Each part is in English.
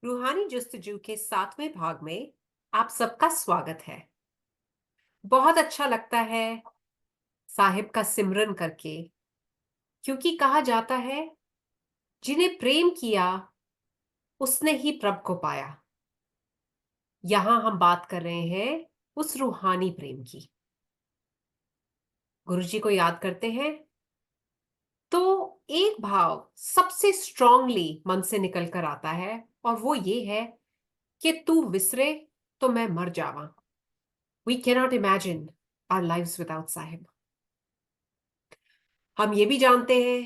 रूहानी जस्तजू के 7वें भाग में आप सबका स्वागत है। बहुत अच्छा लगता है साहिब का सिमरन करके, क्योंकि कहा जाता है जिन्हें प्रेम किया उसने ही प्रभु को पाया। यहां हम बात कर रहे हैं उस रूहानी प्रेम की। गुरुजी को याद करते हैं तो एक भाव सबसे स्ट्रांगली मन से निकल कर आता है, और वो ये है कि तू विसरे तो मैं मर जावा। We cannot imagine our lives without Sahib. हम ये भी जानते हैं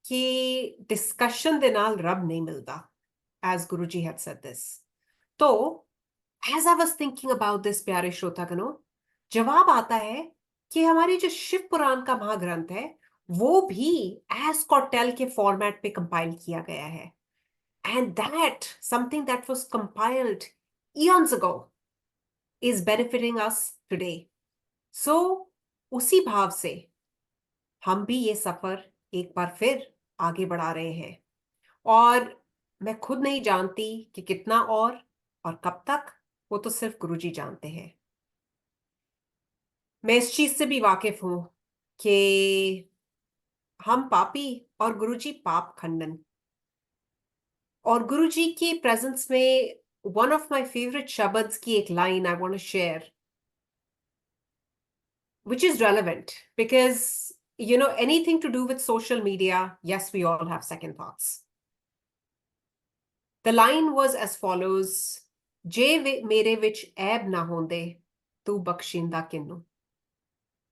कि डिस्कशन दे नाल रब नहीं मिलता, as Guruji had said this। तो as I was thinking about this, प्यारे श्रोतागणों, जवाब आता है कि हमारी जो शिव पुराण का महाग्रंथ है वो भी एज कॉटेल के फॉर्मेट पे कंपाइल किया गया है, and that something that was compiled eons ago is benefiting us today। सो उसी भाव से हम भी ये सफर एक बार फिर आगे बढ़ा रहे हैं, और मैं खुद नहीं जानती कि कितना और कब तक, वो तो सिर्फ गुरुजी जानते हैं। मैं इस चीज से भी वाकिफ हूं कि हम पापी और गुरुजी पाप खंडन। और गुरुजी की प्रेजेंस में वन ऑफ माय फेवरेट शब्द्स की एक line I want to share, which is relevant because anything to do with social media, yes, we all have second thoughts। The line was as follows: जे मेरे विच ऐब ना होंदे तू बख्शिंदा किन्नू।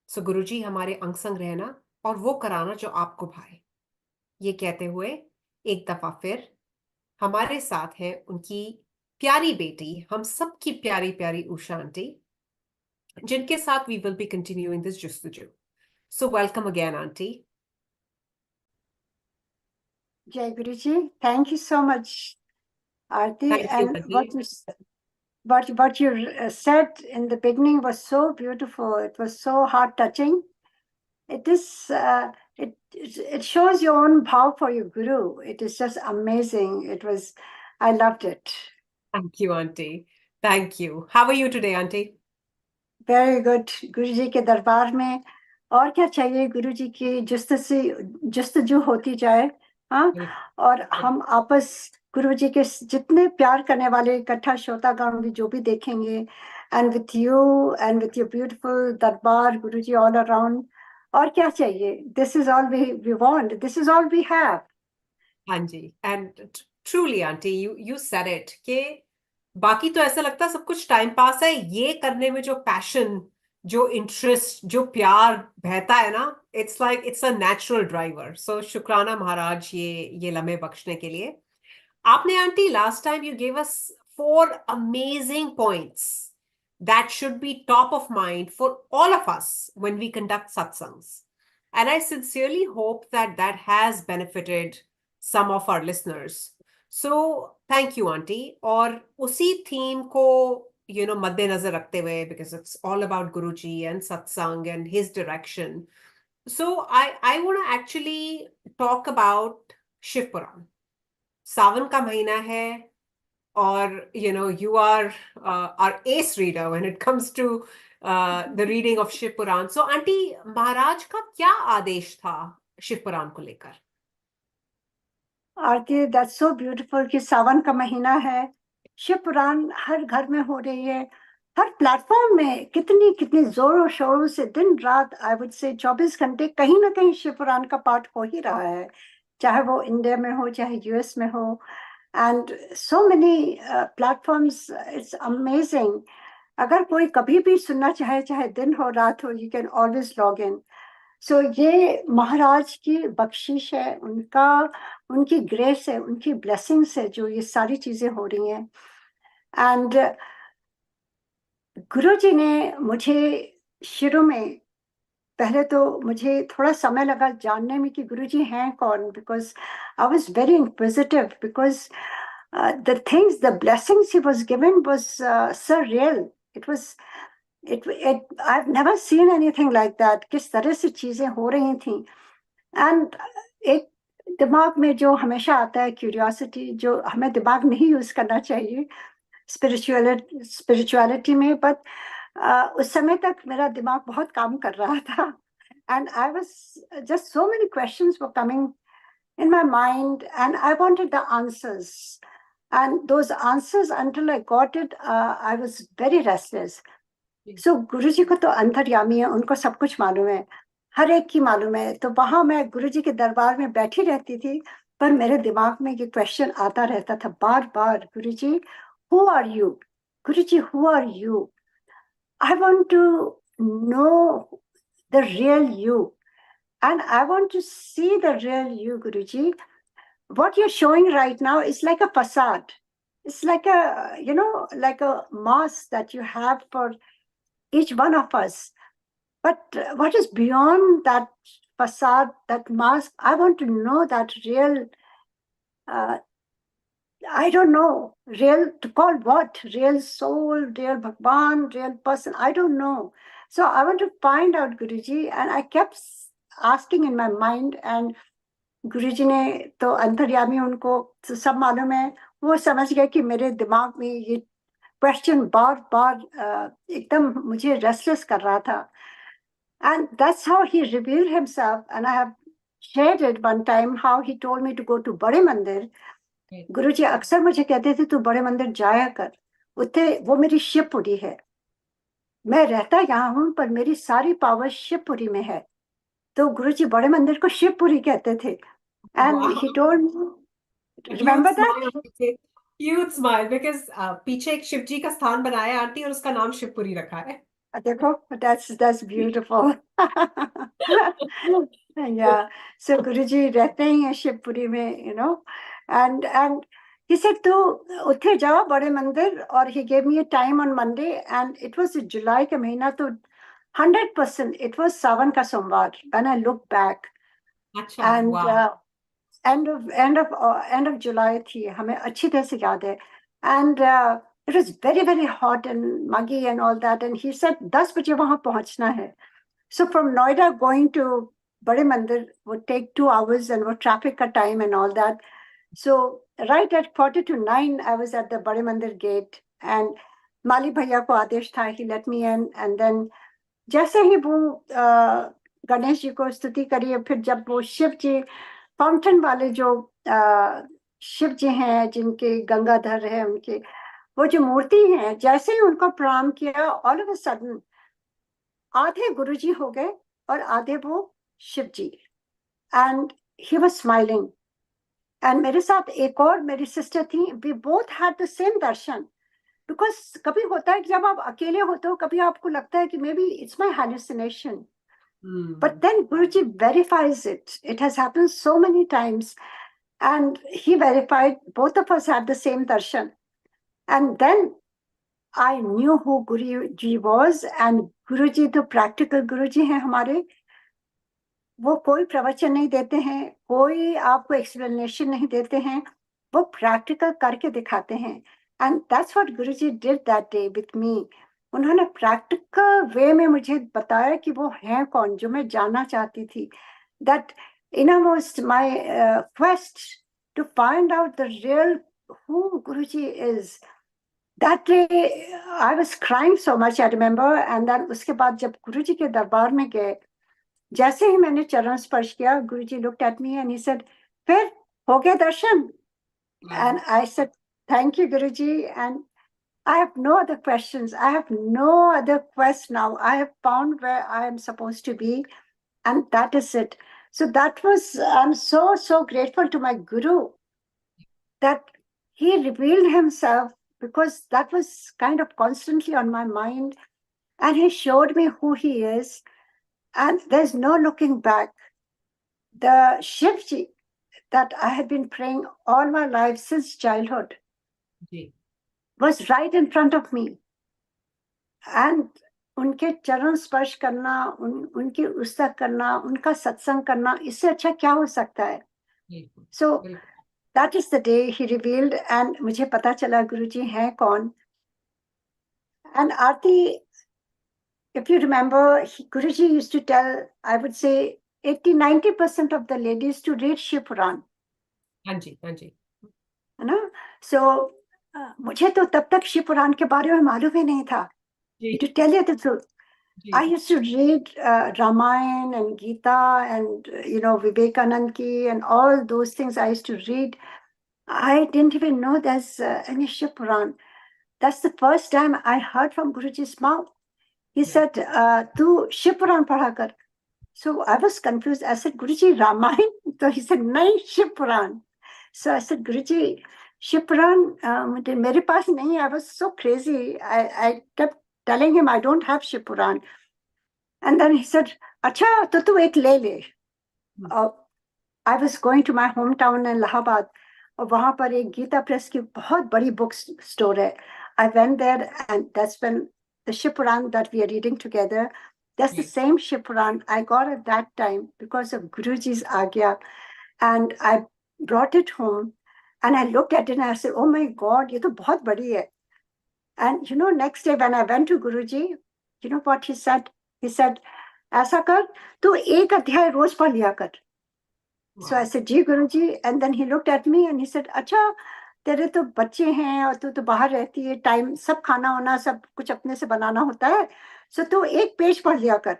सो गुरुजी हमारे अंग संग रहना और वो कराना जो आपको भाए। ये कहते हुए एक दफा फिर हमारे साथ है उनकी प्यारी बेटी, हम सबकी प्यारी प्यारी उषा आंटी, जिनके साथ we will be continuing this जस्तुजू। So welcome again aunty. Jai Guruji, thank you so much, Aarti. Thank you And aunty. what you said in the beginning was so beautiful. It was so heart touching. It is it shows your own bhav for your guru. It is just amazing. I loved it. Thank you aunty. Thank you. How are you today aunty? Very good. Guruji के दरबार में और क्या चाहिए? गुरुजी की जुस्तजू होती जाए, हाँ। और हम आपस गुरुजी के जितने प्यार करने वाले इकट्ठा श्रोतागण भी जो भी देखेंगे, and with you and with your beautiful darbar Guruji all around, और क्या चाहिए? This is all we want, this is all we have. हाँ जी, and truly aunty you said it कि बाकी तो ऐसा लगता है सब कुछ टाइम पास है, ये करने में जो पैशन, जो इंटरेस्ट, जो प्यार बहता है ना, it's like it's a natural driver. So शुक्राना महाराज ये लम्हे बख्शने के लिए। आपने aunty last time you gave us 4 amazing points that should be top of mind for all of us when we conduct satsangs, and I sincerely hope that has benefited some of our listeners। So thank you auntie। और उसी theme को मद्देनजर रखते हुए, because it's all about Guruji and satsang and his direction, so I want to actually talk about Shiv Puran। सावन का महीना है, और you are our ace reader when it comes to the reading of Shiv Puran. So aunty, Maharaj का क्या आदेश था शिव पुराण को लेकर? आरती, that's so beautiful कि सावन का महीना है, शिव पुराण हर घर में हो रही है, हर प्लेटफॉर्म में कितनी कितनी जोरों शोरों से दिन रात, आई वुड से 24 घंटे कहीं ना कहीं शिव पुराण का पाठ हो ही रहा है, चाहे वो इंडिया में हो चाहे यूएस में हो, and so many platforms. It's amazing. अगर कोई कभी भी सुनना चाहे, चाहे दिन हो रात हो, you can always log in. So ये महाराज की बख्शिश है, उनकी ग्रेस है, उनकी ब्लेसिंग्स है, जो ये सारी चीजें हो रही हैं। एंड गुरुजी ने मुझे शुरू में, पहले तो मुझे थोड़ा समय लगा जानने में कि गुरुजी हैं कौन, because I was very inquisitive, because the things, the blessings he was given was surreal। It was I've never seen anything like that। किस तरह से चीजें हो रही थी। एंड एक दिमाग में जो हमेशा आता है क्यूरियोसिटी, जो हमें दिमाग नहीं यूज करना चाहिए स्पिरिचुअलिटी में, बट उस समय तक मेरा दिमाग बहुत काम कर रहा था, and I was just so many questions were coming in my mind, and I wanted the answers, and those answers, until I got it, I was very restless. So गुरुजी को तो अंतर्यामी है, उनको सब कुछ मालूम है, हर एक की मालूम है। तो वहां मैं गुरुजी के दरबार में बैठी रहती थी, पर मेरे दिमाग में ये क्वेश्चन आता रहता था बार बार, Guruji who are you, Guruji who are you, I want to know the real you, and I want to see the real you, Guruji. What you're showing right now is like a facade. It's like a, like a mask that you have for each one of us. But what is beyond that facade, that mask? I want to know that real, uh, I don't know, real, to call what? Real soul, real Bhagwan, real person, I don't know. So I want to find out, Guruji, and I kept asking in my mind, and गुरुजी ने तो अंतर्यामी, उनको तो सब मालूम है, वो समझ गए कि मेरे दिमाग में ये क्वेश्चन बार बार एकदम मुझे रेस्टलेस कर रहा था. And that's how he revealed himself, and I have shared it one time how he told me to go to बड़े मंदिर. गुरुजी अक्सर मुझे कहते थे तू बड़े मंदिर जाया कर, उतने वो मेरी शिवपुरी है, मैं रहता यहाँ हूँ पर मेरी सारी पावर शिवपुरी में है. तो गुरुजी बड़े मंदिर को शिवपुरी कहते थे. And Wow. he told me, Huge remember that? smile पीछे, huge smile because पीछे एक शिव जी का स्थान बनाया है आंटी और उसका नाम शिवपुरी रखा है. देखो, that's beautiful. Yeah. So Guruji रहते ही हैं शिवपुरी में, and he said तो उठे जाओ बड़े मंदिर, और he gave me a time on Monday, and it was जुलाई का महीना, तो 100% it was सावन का सोमवार when I look back. अच्छा, And wow. end of July थी, हमें अच्छी तरह से याद है. And it was very very hot and muggy and all that, and he said 10 बजे वहां पहुंचना है. So from Noida going to Bade Mandir would take 2 hours, and what traffic ka time and all that. So right at 9:45 I was at the Bade Mandir gate, and Mali Bhaiya ko आदेश था, he let me in, and then जैसे ही वो गणेश जी को स्तुति करिए, फिर जब वो शिव जी fountain वाले जो शिव जी हैं, जिनके गंगाधर है, उनके वो जो मूर्ति है, जैसे ही उनको प्रणाम किया, ऑल ऑफ अ सडन आधे गुरुजी हो गए और आधे वो Shiv ji. And he was smiling. And मेरे साथ एक और मेरी सिस्टर थी, we both had the same darshan. Because कभी होता है कि जब आप अकेले होते हो, कभी आपको लगता है कि may be it's my hallucination, but then Guruji verifies it. It has happened so many times, and he verified both of us had the same darshan. And then I knew who Guruji was, and Guruji तो practical Guruji हैं हमारे. वो कोई प्रवचन नहीं देते हैं, कोई आपको एक्सप्लेनेशन नहीं देते हैं, वो प्रैक्टिकल करके दिखाते हैं. And that's what Guruji did that day with me. उन्होंने प्रैक्टिकल वे में मुझे बताया कि वो हैं कौन, जो मैं जानना चाहती थी. That innermost my quest to find out the real who Guruji is. That day I was crying so much, I remember. And then उसके बाद जब गुरुजी के दरबार में गए, जैसे ही मैंने चरण स्पर्श किया, गुरुजी looked at me and he said, फिर हो गया दर्शन? And I said, thank you, Guruji. And I have no other questions. I have no other quest now. I have found where I am supposed to be, and that is it. So that was, I'm so grateful to my Guru that he revealed himself, because that was kind of constantly on my mind, and he showed me who he is, and there's no looking back. The Shivji that I had been praying all my life since childhood was right in front of me. And उनके चरण स्पर्श करना, उनकी उस्तक करना, उनका सत्संग करना, इससे अच्छा क्या हो सकता है? So that is the day he revealed, and मुझे पता चला गुरुजी हैं कौन. And Aarti, if you remember, Guruji used to tell, I would say 80-90% of the ladies to read Shiv Puran. हाँ जी, हाँ जी, है ना? So मुझे तो तब तक शिव पुराण के बारे में मालूम ही नहीं था. जी, To tell you the truth, I ji, used to read Ramayana and Gita and Vivekanand ki and all those things I used to read. I didn't even know there's any Shiv Puran. That's the first time I heard from Guruji's mouth. He yeah. said, "Tu Shiv Puran padha kar." So I was confused. I said, "Guruji, Ramayana?" So he said, "Nahi, Shiv Puran." So I said, "Guruji, Shiv Puran, mere paas nahi." I was so crazy. I kept telling him I don't have Shiv Puran. And then he said, "Acha, to tu ek le le." Hmm. I was going to my hometown in Allahabad. और वहां पर एक Gita press की बहुत बड़ी book store है. I went there and that's when the Shiv Puran that we are reading together, that's the Right. same Shiv Puran I got at that time because of Guruji's agya. And I brought it home and I looked at it and I said, "Oh my God, ये तो बहुत बड़ी है." And next day when I went to Guruji, you know what he said? He said, "ऐसा कर, तू एक अध्याय रोज पढ़ लिया कर." So I Wow. said, "Ji Guruji." And then he looked at me and he said, "अच्छा, तेरे तो बच्चे हैं और तू तो बाहर रहती है, टाइम सब खाना वाना सब कुछ अपने से बनाना होता है, सो तू एक पेज पढ़ लिया कर."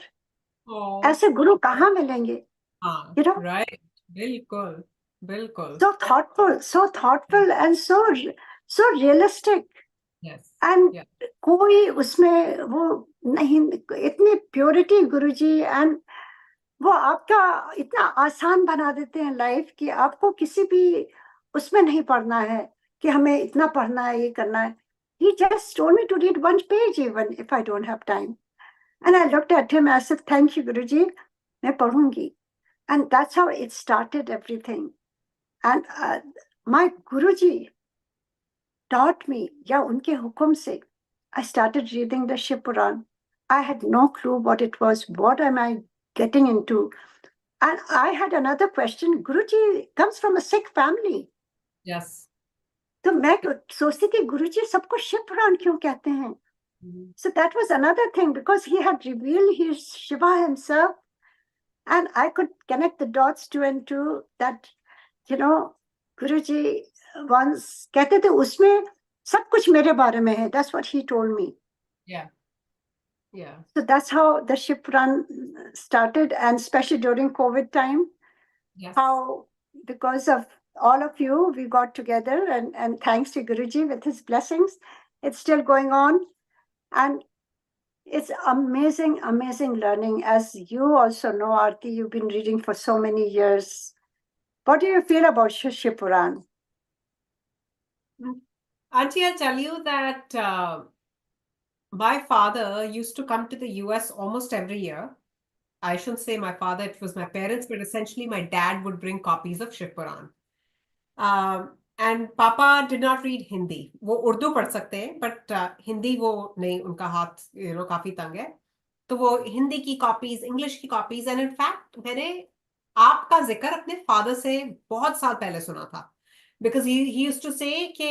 Oh, ऐसे गुरु कहाँ मिलेंगे? हाँ, You know, right. बिल्कुल, बिल्कुल. so thoughtful and so realistic. Yes, And yeah, कोई उसमें वो नहीं, इतनी प्योरिटी गुरुजी. एंड वो आपका इतना आसान बना देते हैं लाइफ कि आपको किसी भी उसमें नहीं पढ़ना है कि हमें इतना पढ़ना है, ये करना है. He just told me to read one page even if I don't have time. And I looked at him, I said, "Thank you, Guruji. मैं पढ़ूंगी." And that's how it started everything. And my Guruji taught me, या उनके हुक्म से, I started reading the Shiv Puran. I had no clue what it was. What am I getting into? And I had another question. Guruji comes from a Sikh family. yes. तो मैं सोचती थी गुरुजी सबको शिव पुराण क्यों कहते हैं? Mhm. So that was another thing because he had revealed his Shiva himself, and I could connect the dots two and two that Guruji once कहते थे उसमें सब कुछ मेरे बारे में है. That's what he told me. Yeah, yeah, So that's how the Shiv Puran started, and especially during COVID time, yes. how because of all of you, we got together, and thanks to Guruji with his blessings, it's still going on. And it's amazing, amazing learning. As you also know, Aarti, you've been reading for so many years. What do you feel about Shiv Puran? Auntie, I'll tell you that my father used to come to the US almost every year. I shouldn't say my father, it was my parents, but essentially my dad would bring copies of Shiv Puran. And Papa did not read Hindi. वो उर्दू पढ़ सकते हैं, but Hindi वो नहीं, उनका हाथ काफी तंग है. तो वो हिंदी की कॉपीज, इंग्लिश की कॉपीज, एंड इनफैक्ट मैंने आपका जिक्र अपने फादर से बहुत साल पहले सुना था. Because he used to say कि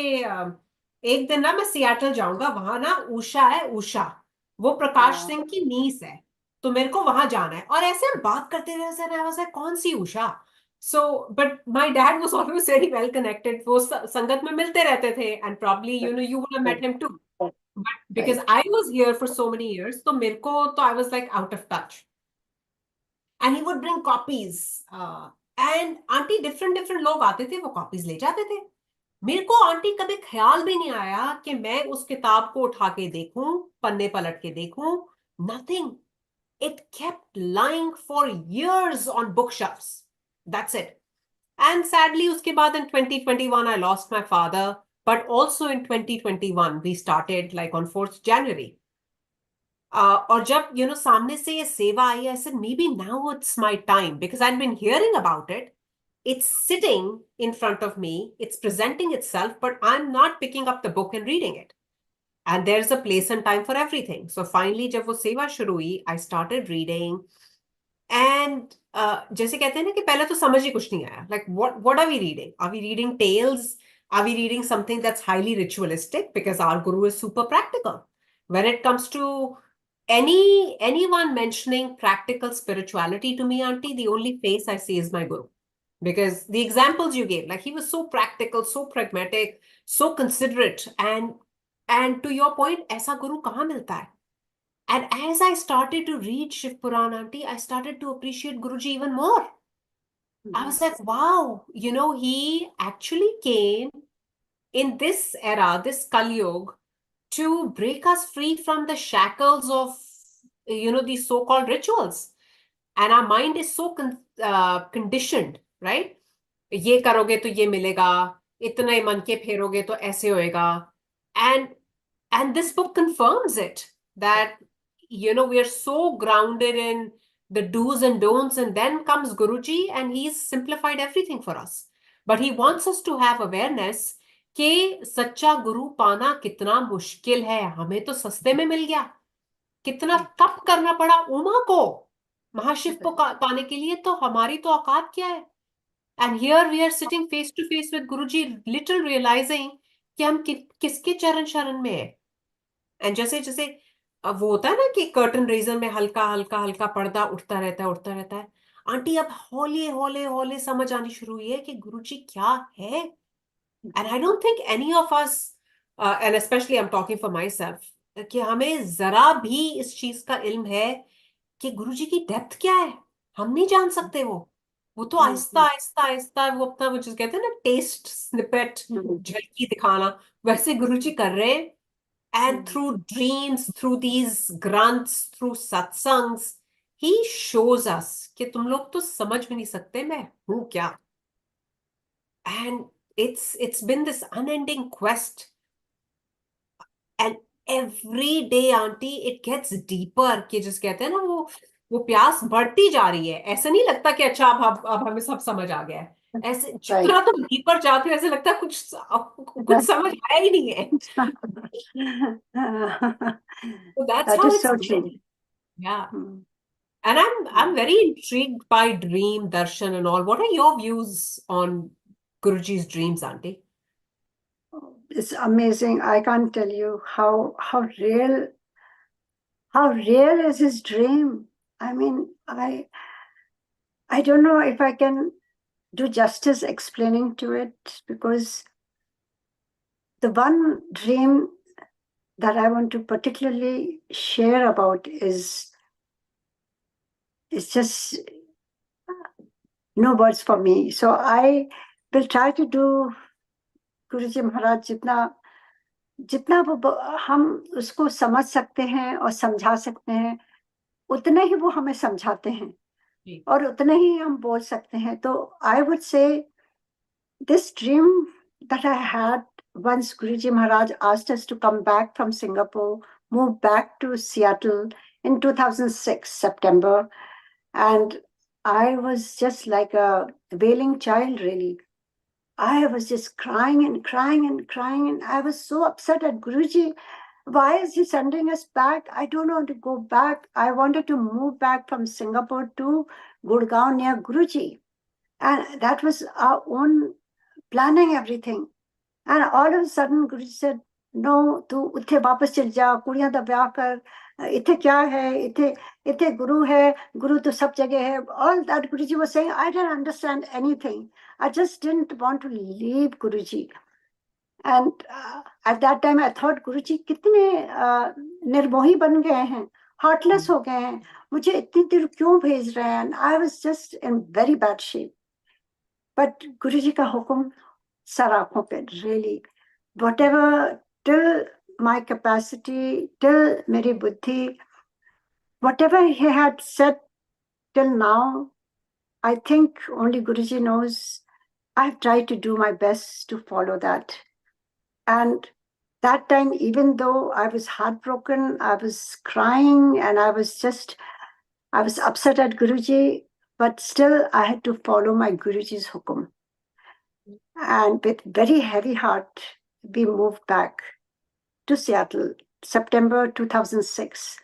एक दिन ना मैं सियाटल जाऊंगा, वहां ना उषा है, उषा, वो प्रकाश हाँ. सिंह की नीस है, तो मेरे को वहां जाना है. और ऐसे हम बात करते रहे, सर आई वाज लाइक कौन सी Usha? So, but my dad was always very well connected. वो संगत में मिलते रहते थे, and probably you would have met him too. But because Right. I was here for so many years, तो मेरे को तो I was like out of touch. And he would bring copies. And aunty different लोग आते थे, वो copies ले जाते थे. मेरे को आंटी कभी ख्याल भी नहीं आया कि मैं उस किताब को उठा के देखूं, पन्ने पलट के देखूं. Nothing. It kept lying for years on bookshelves. That's it. And sadly, uske baad in 2021, I lost my father. But also in 2021, we started like on 4th January. और जब सामने से ये सेवा आई, I said maybe now it's my time because I've been hearing about it. It's sitting in front of me. It's presenting itself, but I'm not picking up the book and reading it. And there's a place and time for everything. So finally, जब वो सेवा शुरू हुई, I started reading. And जैसे कहते हैं ना कि पहले तो समझ ही कुछ नहीं आया. Like what are we reading? Are we reading tales? Are we reading something that's highly ritualistic? Because our guru is super practical. When it comes to anyone mentioning practical spirituality to me, auntie, the only face I see is my guru. Because the examples you gave, like he was so practical, so pragmatic, so considerate, and to your point, ऐसा guru कहाँ मिलता है? And as I started to read Shiv Puran, auntie, I started to appreciate Guruji even more. I was like, wow, he actually came in this era, this Kali Yuga, to break us free from the shackles of, these so-called rituals. And our mind is so conditioned, right? ये करोगे तो ये मिलेगा, इतने मन के फेरोगे तो ऐसे होएगा. And this book confirms it, that we are so grounded in the do's and don'ts, and then comes Guruji and he's simplified everything for us. But he wants us to have awareness कि सच्चा गुरु पाना कितना मुश्किल है. हमें तो सस्ते में मिल गया, कितना तप करना पड़ा उमा को महाशिव को पाने के लिए, तो हमारी तो औकात क्या है. And here we are sitting face to face with Guruji, little realizing कि हम किसके चरण शरण में है. एंड जैसे जैसे अब वो होता है ना कि कर्टन रेजर में हल्का हल्का हल्का पर्दा उठता रहता है. आंटी अब हौले हौले हौले समझ आनी शुरू हुई है कि गुरुजी क्या है. And I don't think any of us, and specially I am talking for my self, कि हमें जरा भी इस चीज का इल्म है कि गुरुजी की डेप्थ क्या है. हम नहीं जान सकते. वो तो आहिस्ता आहिस्ता आहिस्ता वो अपना, वो जिस कहते हैं ना टेस्ट स्निपेट, झलकी दिखाना, वैसे गुरुजी कर रहे हैं. And through dreams, through these grunts, through satsangs, he shows us कि तुम लोग तो समझ भी नहीं सकते मैं हूं क्या. And it's been this unending quest. And every day, auntie, it gets deeper. कि जिस कहते हैं ना वो प्यास बढ़ती जा रही है. ऐसा नहीं लगता कि अच्छा अब हमें सब समझ आ गया है. ऐसे जितना तुम डीपर जाते हो ऐसे लगता है कुछ समझ आया ही नहीं है. So that's That how is it's so been. true. Yeah. And I'm very intrigued by dream darshan and all. What are your views on Guruji's dreams, auntie? It's amazing. I can't tell you how real is his dream. I mean, I don't know if I can do justice explaining to it, because the one dream that I want to particularly share about is just no words for me. So I will try to do Guruji Maharaj जितना हम उसको समझ सकते हैं और समझा सकते हैं, उतने ही वो हमें समझाते हैं और उतने ही हम बोल सकते हैं. तो I would say this dream that I had once Guruji Maharaj asked us to come back from Singapore, move back to Seattle in 2006, September. And I was just like a wailing child, really. I was just crying and crying and crying. And I was so upset at Guruji. Why is he sending us back? I don't want to go back. I wanted to move back from Singapore to Gurgaon near Guruji. And that was our own planning everything. And all of a sudden, Guruji said, no, tu uthe वापस चल जा, कुड़ियां दा ब्याह कर, इथे क्या है, इथे guru है, guru तो सब जगह है. All that Guruji was saying, I didn't understand anything. I just didn't want to leave Guruji. And at that time, I thought, Guruji कितने निर्मोही बन गए हैं, heartless हो गए हैं, मुझे इतनी दूर क्यों भेज रहे हैं? And I was just in very bad shape. But Guruji का हुक्म सर आंखों पे, really, whatever, till my capacity, till मेरी बुद्धि, whatever he had said till now, I think only Guruji knows. I've tried to do my best to follow that. And that time, even though I was heartbroken, I was crying, and I was upset at Guruji, but still I had to follow my Guruji's hukum. And with very heavy heart, we moved back to Seattle, September 2006.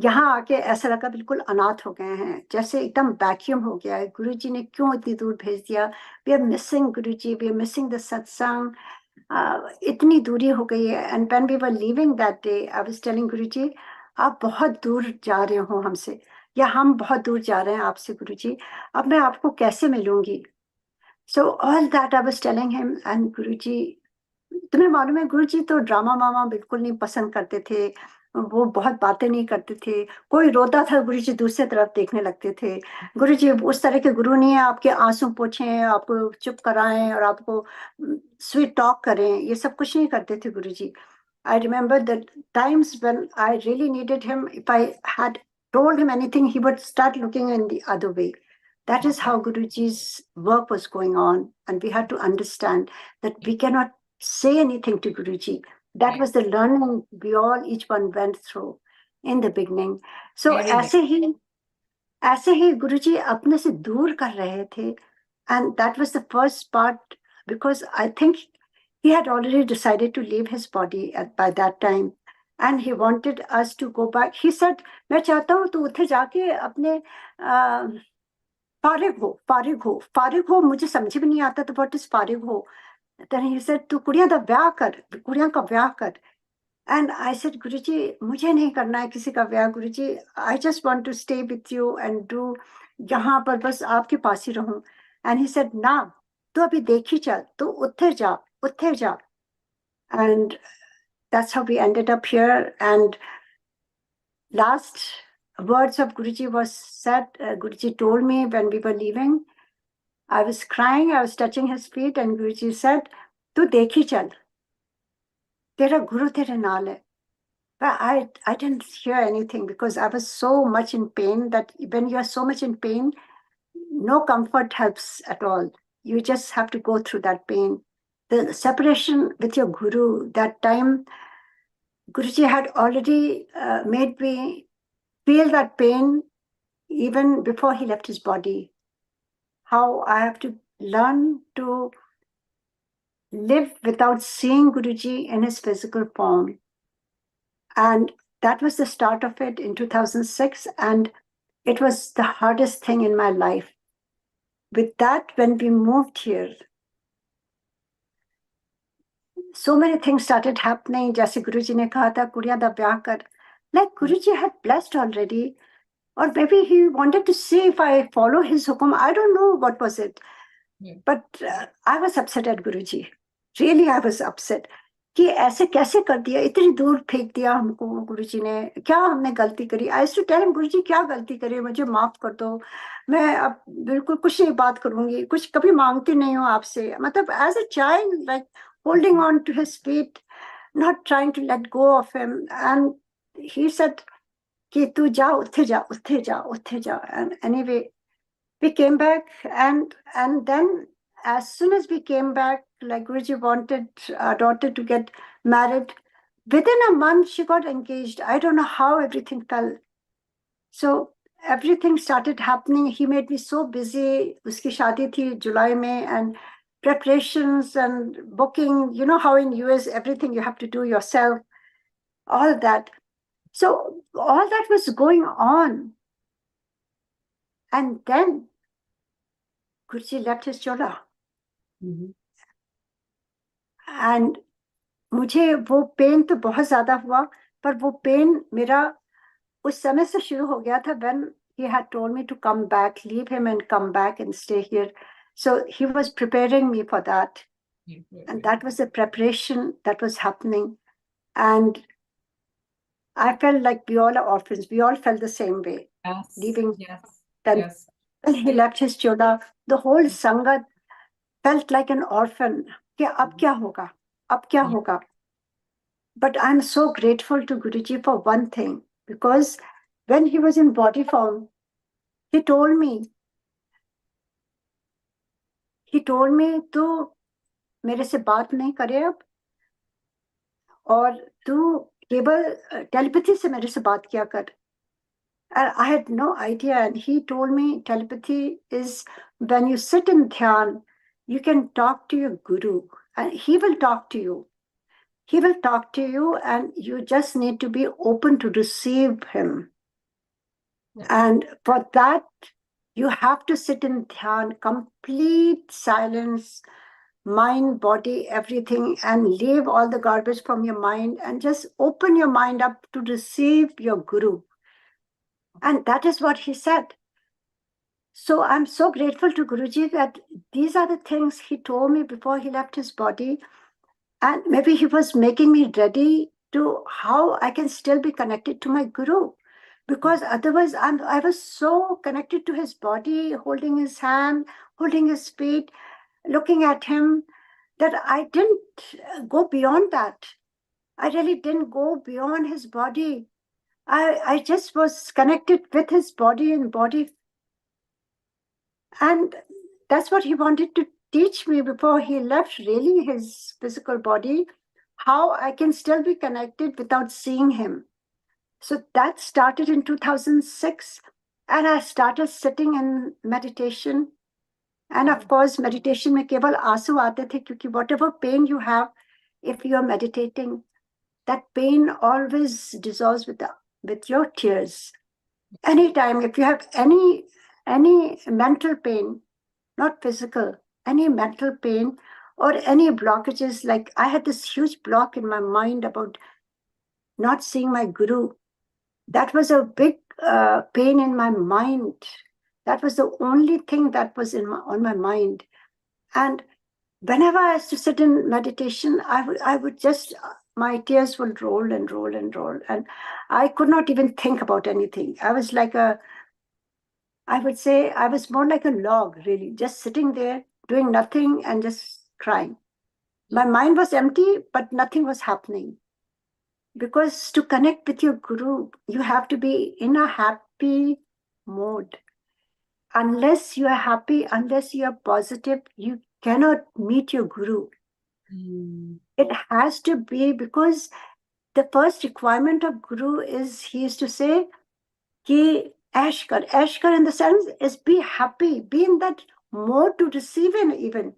यहाँ आके ऐसा लगा बिल्कुल अनाथ हो गए हैं, जैसे एकदम वैक्यूम हो गया है. गुरुजी ने क्यों इतनी दूर भेज दिया? We are missing Guruji, we are missing the satsang. इतनी दूरी हो गई है. And when we were leaving that day, I was telling Guruji, आप बहुत दूर जा रहे हो हमसे, या हम बहुत दूर जा रहे हैं आपसे गुरुजी, अब मैं आपको कैसे मिलूंगी? So all that I was telling him, and Guruji, तुम्हें मालूम है गुरुजी तो ड्रामा मामा बिल्कुल नहीं पसंद करते थे, वो बहुत बातें नहीं करते थे। कोई रोता था गुरुजी दूसरी तरफ देखने लगते थे। गुरुजी उस तरह के गुरु नहीं है आपके आंसू पोंछें, आपको चुप कराएं और आपको स्वीट टॉक करें, ये सब कुछ नहीं करते थे गुरुजी। I remember the times when I really needed him. If I had told him anything, he would start looking in the other way. That is how Guruji's work was going on. And we had to understand that we cannot say anything to Guruji. That was the learning we all, each one went through in the beginning. So ऐसे ही गुरुजी अपने से दूर कर रहे थे. And that was the first part, because I think he had already decided to leave his body by that time, and he wanted us to go back. He said, मैं चाहता हूँ तू उठे जाके अपने फारिग हो, मुझे समझ भी नहीं आता तो what is फारिग हो. Then he said, तू कुड़ियां दा ब्याह कर, कुड़ियां का ब्याह कर. And I said, गुरुजी मुझे नहीं करना है किसी का ब्याह गुरुजी, I just want to stay with you and do, यहाँ पर बस आपके पास ही रहूं. And he said, ना, तू अभी देखी चल, तू उठे जा. And that's how we ended up here. And last words of Guruji was said, Guruji told me when we were leaving, I was crying, I was touching his feet, and Guruji said, तू देखी चल, तेरा गुरु तेरे नाल है. But I didn't hear anything because I was so much in pain that when you are so much in pain, no comfort helps at all. You just have to go through that pain. The separation with your guru, that time, Guruji had already made me feel that pain even before he left his body. How I have to learn to live without seeing Guruji in his physical form. And that was the start of it in 2006. And it was the hardest thing in my life. With that, when we moved here, so many things started happening. जैसे गुरुजी ने कहा था कुड़ियां दा ब्याह कर. Like Guruji had blessed already, or maybe he wanted to see if I follow his hukum. I don't know what was it. But I was upset at Guruji. Really, I was upset. कि ऐसे कैसे कर दिया, इतनी दूर फेंक दिया हमको गुरुजी ने, क्या हमने गलती करी. I used to tell him, Guruji क्या गलती करी, मुझे माफ कर दो, मैं अब बिल्कुल कुछ नहीं बात करूंगी, कुछ कभी मांगती नहीं हूँ आपसे. मतलब as a child, like holding on to his feet, not trying to let go of him. And he said कि तू जा, उठे जा. And anyway, we came back, and then as soon as we came back, like Guruji wanted our daughter to get married. Within a month, she got engaged. I don't know how everything fell. So everything started happening. He made me so busy. Uski shaadi thi July mein, and preparations and booking. You know how in US everything you have to do yourself, all that. So all that was going on. And then Guruji left his chola. And मुझे वो pen तो बहुत ज्यादा हुआ, पर वो pen मेरा उस समय से शुरू हो गया था when he had told me to come back, leave him and come back and stay here. So he was preparing me for that. And that was the preparation that was happening. And I felt like we all are orphans. We all felt the same way. Leaving. Then when he left his chola, the whole Sangat felt like an orphan. कि अब क्या होगा? But I'm so grateful to Guruji for one thing, because when he was in body form, he told me, तू मेरे से बात नहीं करे अब, और तू केवल टेलीपैथी से मेरे से बात किया कर. And I had no idea. And he told me telepathy is when you sit in dhyan, you can talk to your guru and he will talk to you. He will talk to you, and you just need to be open to receive him. Yeah. And for that, you have to sit in dhyan, complete silence, mind, body, everything, and leave all the garbage from your mind and just open your mind up to receive your Guru. And that is what he said. So I'm so grateful to Guruji that these are the things he told me before he left his body. And maybe he was making me ready to how I can still be connected to my Guru. Because otherwise I was so connected to his body, holding his hand, holding his feet, looking at him, that I didn't go beyond that. I really didn't go beyond his body. I just was connected with his body and body. And that's what he wanted to teach me before he left really his physical body, how I can still be connected without seeing him. So that started in 2006. And I started sitting in meditation. And of course, meditation में केवल आंसू आते थे, क्योंकि whatever pain you have, if you are meditating, that pain always dissolves with your tears. Anytime, if you have any mental pain, not physical, any mental pain or any blockages, like I had this huge block in my mind about not seeing my Guru. That was a big pain in my mind. That was the only thing that was on my mind. And whenever I used to sit in meditation, I would just, my tears would roll and roll and roll. And I could not even think about anything. I was like I would say I was more like a log, really, just sitting there, doing nothing and just crying. My mind was empty, but nothing was happening. Because to connect with your Guru, you have to be in a happy mode. Unless you are happy, unless you are positive, you cannot meet your Guru. It has to be, because the first requirement of Guru is, he used to say, ki ऐश कर in the sense is be happy, be in that mode to receive it even.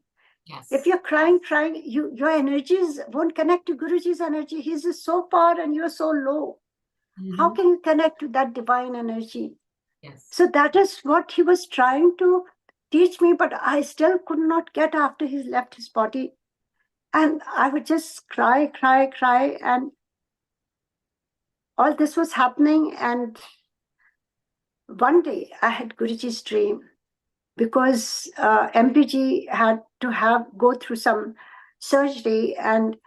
Yes. If you're crying, your energies won't connect to Guruji's energy. He's just so far and you're so low. How can you connect to that divine energy? Yes. So that is what he was trying to teach me, but I still could not get after he left his body. And I would just cry, and all this was happening. And one day I had Guruji's dream, because MPG had to go through some surgery, and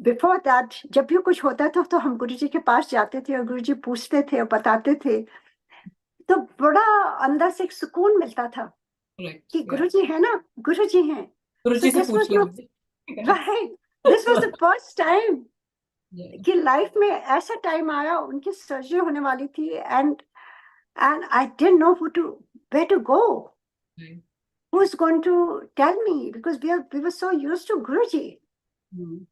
before that, जब भी कुछ होता था तो हम गुरुजी के पास जाते थे और गुरुजी पूछते थे और बताते थे, तो बड़ा अंदर से एक सुकून मिलता था कि गुरुजी है ना, गुरुजी हैं. गुरुजी से पूछ लीजिए. Right, this was the first time कि लाइफ में ऐसा टाइम आया, उनकी सर्जरी होने वाली थी, and I didn't know where to go. Who's going to tell me? Because we were so used to Guruji.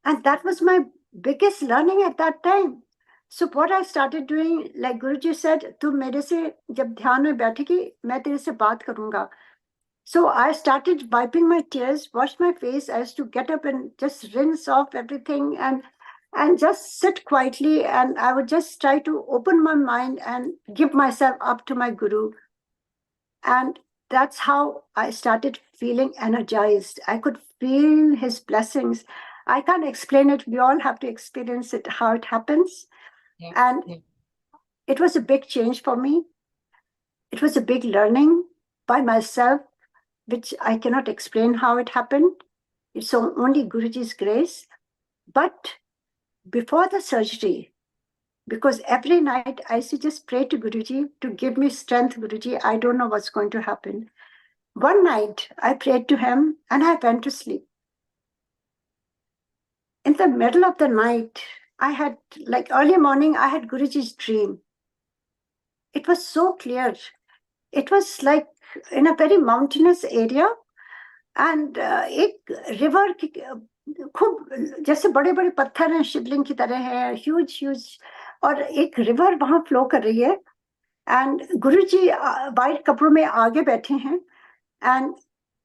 And that was my biggest learning at that time. So what I started doing, like Guruji said, tu mere se jab dhyan mein baithegi, main tere se baat karunga. So I started wiping my tears, wash my face. I used to get up and just rinse off everything and just sit quietly. And I would just try to open my mind and give myself up to my Guru. And that's how I started feeling energized. I could feel his blessings. I can't explain it. We all have to experience it, how it happens. It was a big change for me. It was a big learning by myself, which I cannot explain how it happened. It's only Guruji's grace. But before the surgery, because every night I used to just pray to Guruji to give me strength, Guruji, I don't know what's going to happen. One night I prayed to him and I went to sleep. In the middle of the night, I had, like early morning, I had Guruji's dream. It was so clear. It was like in a very mountainous area, and एक river खूब जैसे बड़े बड़े पत्थर हैं, शिवलिंग की तरह है, huge, और एक river वहां flow कर रही है, and गुरुजी white कपड़ों में आगे बैठे हैं, and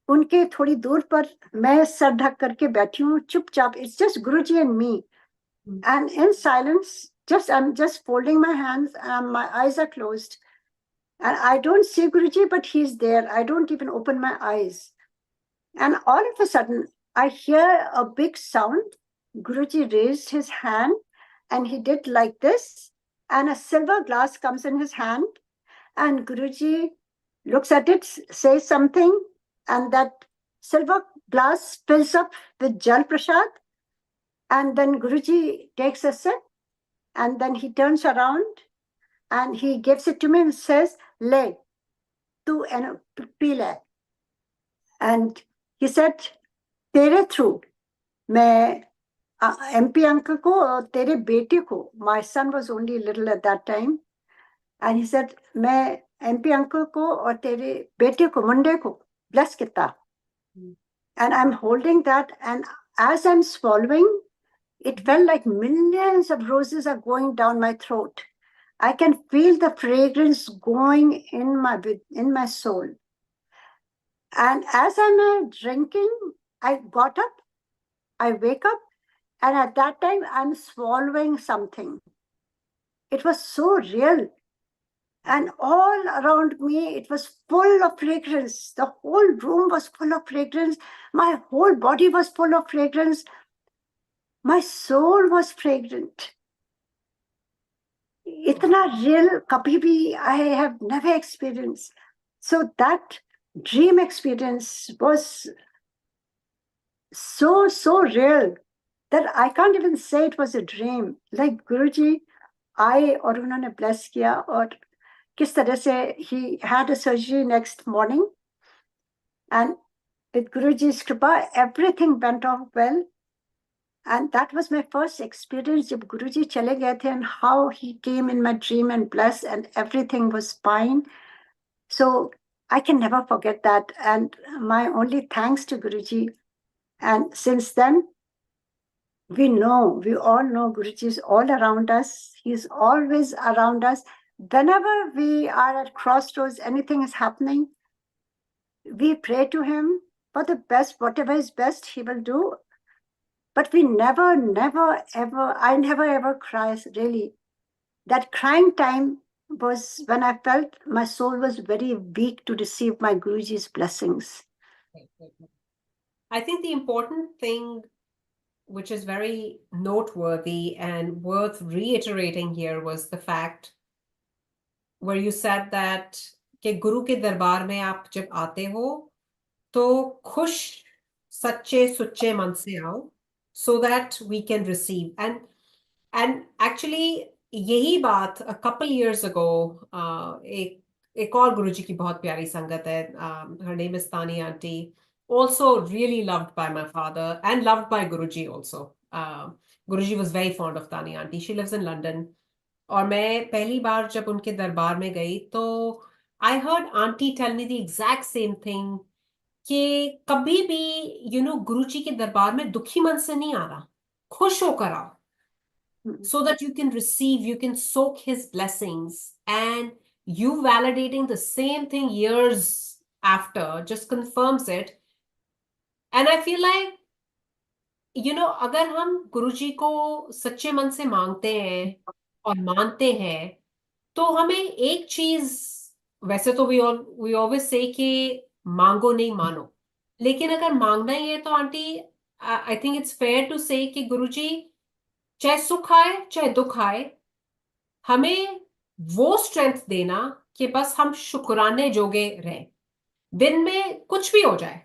उनके थोड़ी दूर पर मैं सर ढक करके बैठी हूँ चुपचाप. It's just Guruji and me. And in silence, I'm just folding my hands and my eyes are closed. And I don't see Guruji, but he's there. I don't even open my eyes. And all of a sudden, I hear a big sound. Guruji raised his hand and he did like this, and a silver glass comes in his hand, and Guruji looks at it, says something, and that silver glass fills up with Jal Prasad, and then Guruji takes a sip, and then he turns around and he gives it to me and says, "Le, tu and pee le." And he said, "Tere through, मैं MP uncle को और तेरे बेटे को," my son was only little at that time, and he said, "मैं MP uncle को और तेरे बेटे को, मुंडे को bless किता." And I'm holding that, and as I'm swallowing, it felt like millions of roses are going down my throat. I can feel the fragrance going in my soul. And as I'm drinking, I got up, I wake up, and at that time I'm swallowing something. It was so real. And all around me, it was full of fragrance. The whole room was full of fragrance. My whole body was full of fragrance. My soul was fragrant. Itna real kabhi bhi I have never experienced. So that dream experience was so real that I can't even say it was a dream. Like Guruji आए और उन्होंने bless किया, और किस तरह से he had a surgery next morning, and with Guruji's kripa everything went off well. And that was my first experience जब गुरुजी चले गए थे, and how he came in my dream and blessed, and everything was fine. So I can never forget that, and my only thanks to Guruji. And since then, we all know Guruji is all around us. He's always around us. Whenever we are at crossroads, anything is happening, we pray to him for the best, whatever is best, he will do. But we never, ever, I never ever cry, really. That crying time was when I felt my soul was very weak to receive my Guruji's blessings. I think the important thing, which is very noteworthy and worth reiterating here, was the fact where you said that कि गुरु के दरबार में आप जब आते हो तो खुश सच्चे सुच्चे मन से आओ, so that we can receive. And actually यही बात a couple years ago, एक और गुरुजी की बहुत प्यारी संगत है, her name is Tani auntie, also really loved by my father and loved by Guruji also. Guruji was very fond of Tani auntie. She lives in London. और मैं पहली बार जब उनके दरबार में गई तो I heard auntie tell me the exact same thing कि कभी भी गुरुजी के दरबार में दुखी मन से नहीं आना, खुश होकर आओ, so that you can receive, you can soak his blessings. And you validating the same thing years after just confirms it. And I feel like अगर हम गुरुजी को सच्चे मन से मांगते हैं और मानते हैं तो हमें एक चीज, वैसे तो we always say कि मांगो नहीं मानो, लेकिन अगर मांगना ही है तो aunty I think it's fair to say कि गुरुजी चाहे सुख आए चाहे दुख आए, हमें वो स्ट्रेंथ देना कि बस हम शुक्राने जोगे रहें। दिन में कुछ भी हो जाए,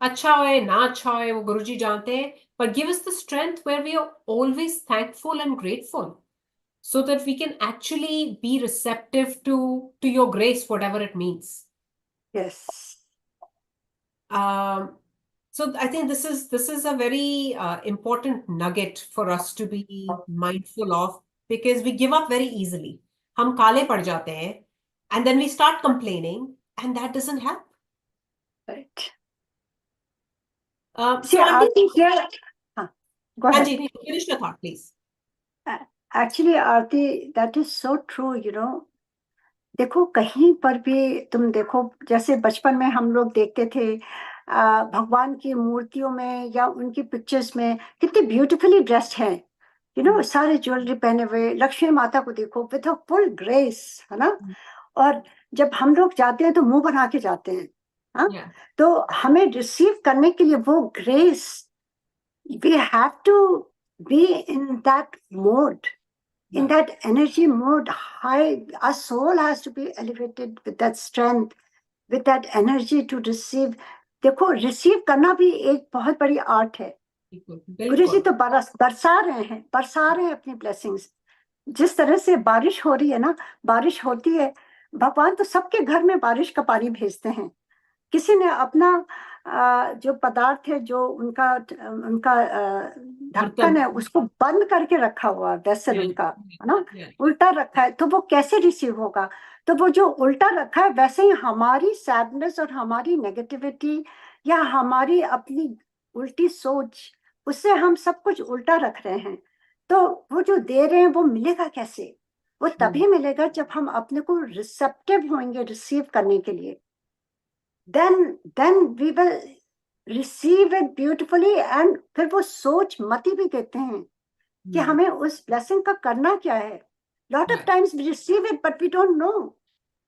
अच्छा होए ना अच्छा होए, वो गुरुजी जानते हैं, but give us the strength where we are always thankful and grateful, so that we can actually be receptive to your grace, whatever it means. Yes. So I think this is a very important nugget for us to be mindful of, because we give up very easily. हम काले पड़ जाते हैं, and then we start complaining, and that doesn't help. Right. So Aarti, here, go ahead. Anji, finish your thought, please. Actually, Aarti, that is so true, देखो कहीं पर भी तुम देखो, जैसे बचपन में हम लोग देखते थे भगवान की मूर्तियों में या उनकी पिक्चर्स में कितने ब्यूटीफुली ड्रेस्ड हैं, सारे ज्वेलरी पहने हुए, लक्ष्मी माता को देखो विद अ फुल ग्रेस, है ना। और जब हम लोग जाते हैं तो मुंह बना के जाते हैं, हाँ। तो हमें रिसीव करने के लिए वो grace we have to be in that mode, in Right. that energy mode. High, our soul has to be elevated with that strength, with that energy to receive. देखो, रिसीव करना भी एक बहुत बड़ी आर्ट है. बिल्कुल गुरु जी बिल्कुल. तो बरसा रहे हैं अपनी ब्लेसिंग्स. जिस तरह से बारिश हो रही है ना, बारिश होती है, भगवान तो सबके घर में बारिश का पानी भेजते हैं. किसी ने अपना जो पदार्थ है, जो उनका उनका ढक्कन बर्तन. है, उसको बंद करके रखा हुआ वेसल Yeah, उनका, है ना, yeah, उल्टा रखा है, तो वो कैसे रिसीव होगा? तो वो जो उल्टा रखा है, वैसे ही हमारी सैडनेस और हमारी नेगेटिविटी या हमारी अपनी उल्टी सोच, उससे हम सब कुछ उल्टा रख रहे हैं. तो वो जो दे रहे हैं वो मिलेगा कैसे? वो true. तभी मिलेगा जब हम अपने को रिसेप्टिव होंगे रिसीव करने के लिए. then we will receive it beautifully. And फिर वो सोच मति भी देते हैं कि Hmm. हमें उस blessing का करना क्या है. Lot of Right, times we receive it but we don't know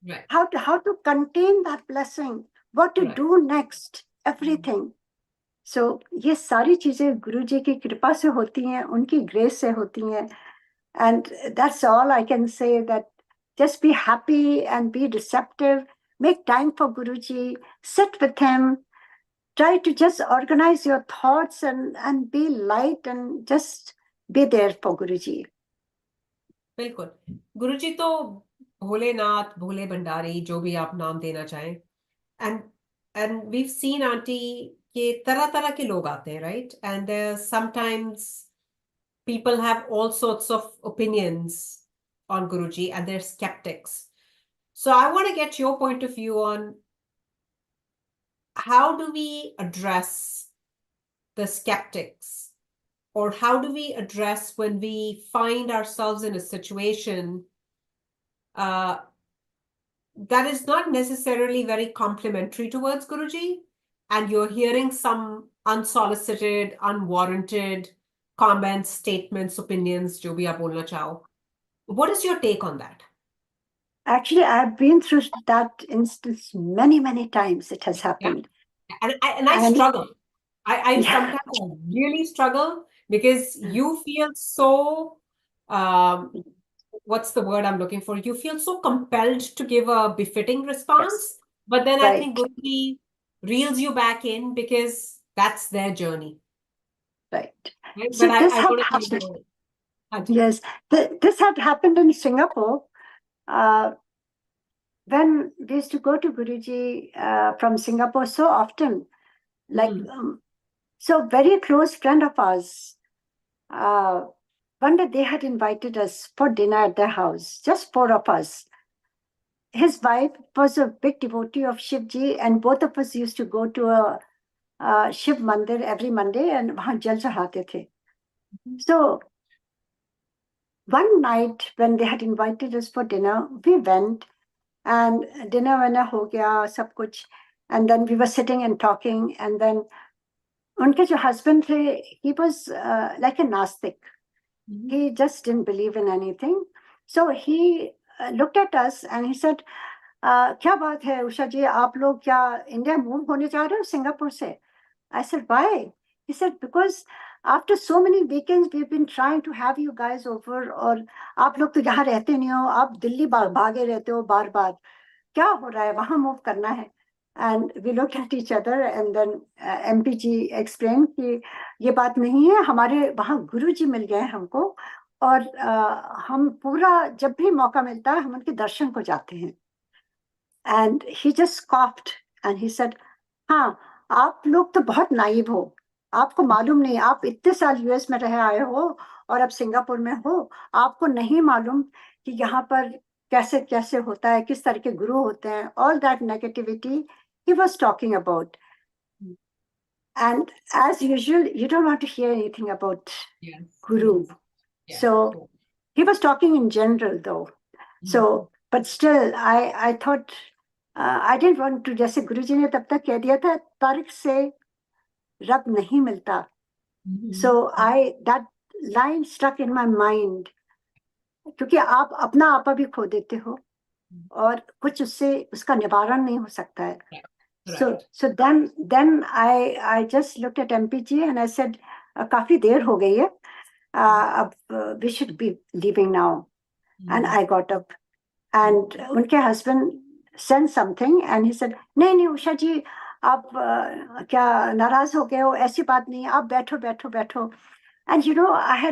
right, how to contain that blessing, what to right. do next, everything. So ये सारी चीजें गुरु जी की कृपा से होती हैं, उनकी ग्रेस से होती हैं. And that's all I can say, that just be happy and be receptive. Make time for Guruji, sit with him, try to just organize your thoughts and be light and just be there for Guruji. बिल्कुल. गुरुजी तो भोलेनाथ, भोले भंडारी, जो भी आप नाम देना चाहें. And and we've seen aunty कि तरह तरह के लोग आते हैं, right? And sometimes people have all sorts of opinions on Guruji and they're skeptics. So I want to get your point of view on how do we address the skeptics, or how do we address when we find ourselves in a situation uh, that is not necessarily very complimentary towards Guruji, and you're hearing some unsolicited, unwarranted comments, statements, opinions, jo bhi aap bolna chaho. What is your take on that? Actually, I've been through that instance many times. It has happened. And I And struggle. I yeah, sometimes I really struggle because you feel so what's the word I'm looking for? You feel so compelled to give a befitting yes, response, but then I think right, Guruji reels you back in because that's their journey. right. Right? But So I, this I had want to hear happened. your Haji. Yes, this had happened in Singapore. When we used to go to Guruji from Singapore so often, like so very close friend of ours, one day they had invited us for dinner at their house, just four of us. His wife was a big devotee of Shivji, and both of us used to go to a Shiv Mandir every Monday and वहाँ जल चढ़ाते थे. So one night when they had invited us for dinner, we went. And dinner ho gaya, sab kuch. And then we were sitting and talking. And then unke jo husband the, he was like a Nastik. He just didn't believe in anything. So he looked at us and he said, kya baat hai Usha ji, aap log kya India move hone ja rahe ho Singapore se? I said, why? He said, because after so many weekends, we've been trying to have you guys over. और आप लोग तो यहाँ रहते नहीं हो, आप दिल्ली भागे रहते हो बार बार. क्या हो रहा है, वहां मूव करना है. And we looked at each other and then MPG explained कि ये बात नहीं है, हमारे वहां गुरु जी मिल गए हमको और हम पूरा जब भी मौका मिलता है हम उनके दर्शन को जाते हैं. And he just scoffed and he said, हाँ, आप लोग तो बहुत नाइव हो, आपको मालूम नहीं, आप इतने साल यूएस में रह आए हो और अब सिंगापुर में हो, आपको नहीं मालूम कि यहाँ पर कैसे कैसे होता है, किस तरह के गुरु होते हैं. All that negativity he was talking about. And as usual, you don't want to hear anything about Guru. Yes. So he was talking in general though. So, but still, I thought, I didn't want to, जैसे गुरुजी ने तब तक कह दिया था, तर्क से रब नहीं मिलता. So that line stuck in my mind. क्योंकि आप अपना आपा भी खो देते हो और कुछ उससे उसका निवारण नहीं हो सकता है. So then I just looked at MPG and I said, काफी देर हो गई है, अब we should be leaving now. And I got up and उनके husband send something and he said, नहीं नहीं उषा जी, आप क्या नाराज हो गए हो? ऐसी बात नहीं, आप बैठो बैठो बैठो. And you know I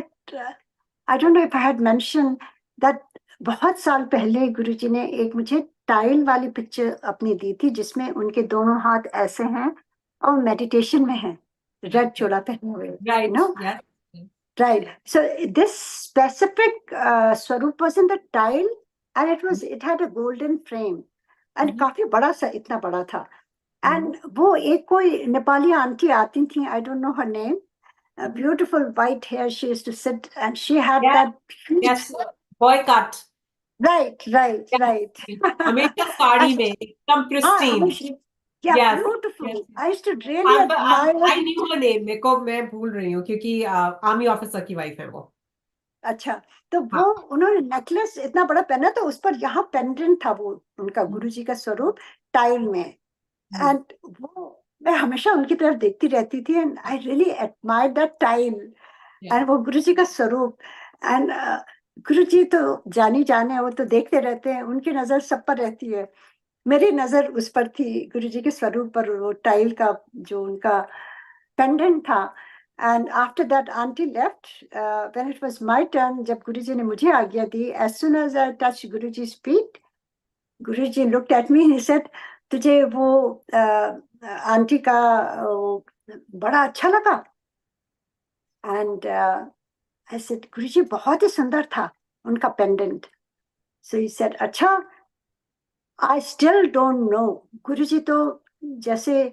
don't know if I had mention that बहुत साल पहले गुरुजी ने एक मुझे टाइल वाली पिक्चर अपनी दी थी, जिसमें उनके दोनों हाथ ऐसे हैं और मेडिटेशन में हैं, रेड चोला पहने हुए, you Right. No. Yeah. Right. So this specific Swarup was in the tile, and it had a golden frame, and काफी बड़ा सा, इतना बड़ा था. And वो एक कोई नेपाली आंटी आती थी, I don't know her name, beautiful white hair, she used to sit and she had Yeah. that huge. Yes, boycott. Right. हमेशा साड़ी में एकदम pristine. Yeah, Yes. beautiful. Yes. I used to really admire. I knew her name. मेरे को, मैं भूल रही हूँ क्योंकि आर्मी ऑफिसर की वाइफ है वो. अच्छा, तो वो उन्होंने नेकलेस इतना बड़ा पहना, तो उस पर यहाँ पेंडेंट था, वो उनका गुरुजी का स्वरूप टाइल में. एंड वो मैं हमेशा उनकी तरफ देखती रहती थी, and I really admire that tile and वो गुरुजी का स्वरूप. एंड गुरुजी तो जानी जाने, वो तो देखते रहते हैं, उनकी नजर सब पर रहती है. मेरी नजर उस पर थी, गुरुजी के स्वरूप पर, वो टाइल का जो उनका पेंडेंट था. And after that, auntie left. When it was my turn, जब गुरुजी ने मुझे आज्ञा दी, as soon as I touched Guruji's feet, Guruji looked at me. He said, तुझे वो आंटी का बड़ा अच्छा लगा? And I said, गुरुजी बहुत ही सुंदर था उनका पेंडेंट. So he said, अच्छा, I still don't know. गुरुजी तो जैसे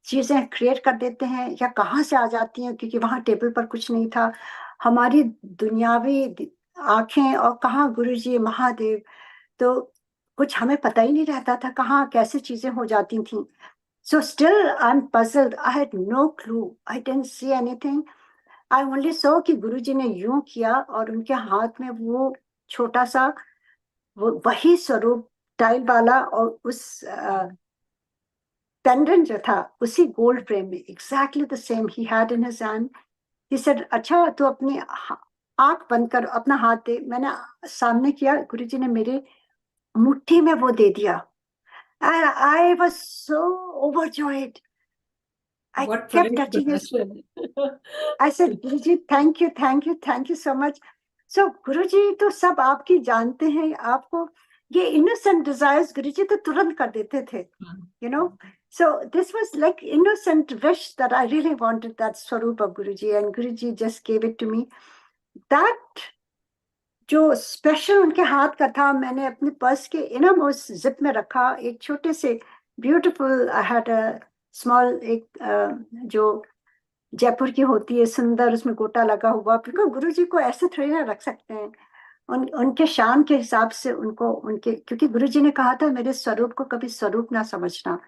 चीजें क्रिएट कर देते हैं या कहाँ से आ जाती हैं, क्योंकि वहां टेबल पर कुछ नहीं था. हमारी दुनियावी आंखें, और कहाँ गुरुजी महादेव, तो कुछ हमें पता ही नहीं रहता था कहाँ कैसे चीजें हो जाती थी. So still I am puzzled. I had no clue. I didn't see anything. I only saw कि गुरुजी ने यूं किया और उनके हाथ में वो छोटा सा वो वही स्वरूप टाइल वाला, और उस पेंडेंट जो था उसी गोल्ड फ्रेम में, exactly the same he had in his hand. He said, अच्छा तो अपनी आंख बंद कर, अपना हाथ दे. मैंने सामने किया, गुरुजी ने मेरे मुट्ठी में वो दे दिया. And I was so overjoyed. I What kept privileged touching his. possession. I said, Guruji, thank you so much. So Guruji तो सब आपकी जानते हैं, आपको ये innocent desires Guruji तो तुरंत कर देते थे, you know. So this was like innocent wish that I really wanted that Swarup of Guruji, and Guruji just gave it to me. That जो स्पेशल उनके हाथ का था, मैंने अपने पर्स के इनरमोस्ट जिप में रखा. एक छोटे से beautiful, I had a small, एक जो जयपुर की होती है सुंदर, उसमें गोटा लगा हुआ, बिकॉज गुरुजी को ऐसे थोड़ी ना रख सकते हैं. उनके शान के हिसाब से उनको, उनके, क्योंकि गुरुजी ने कहा था मेरे स्वरूप को कभी स्वरूप ना समझना,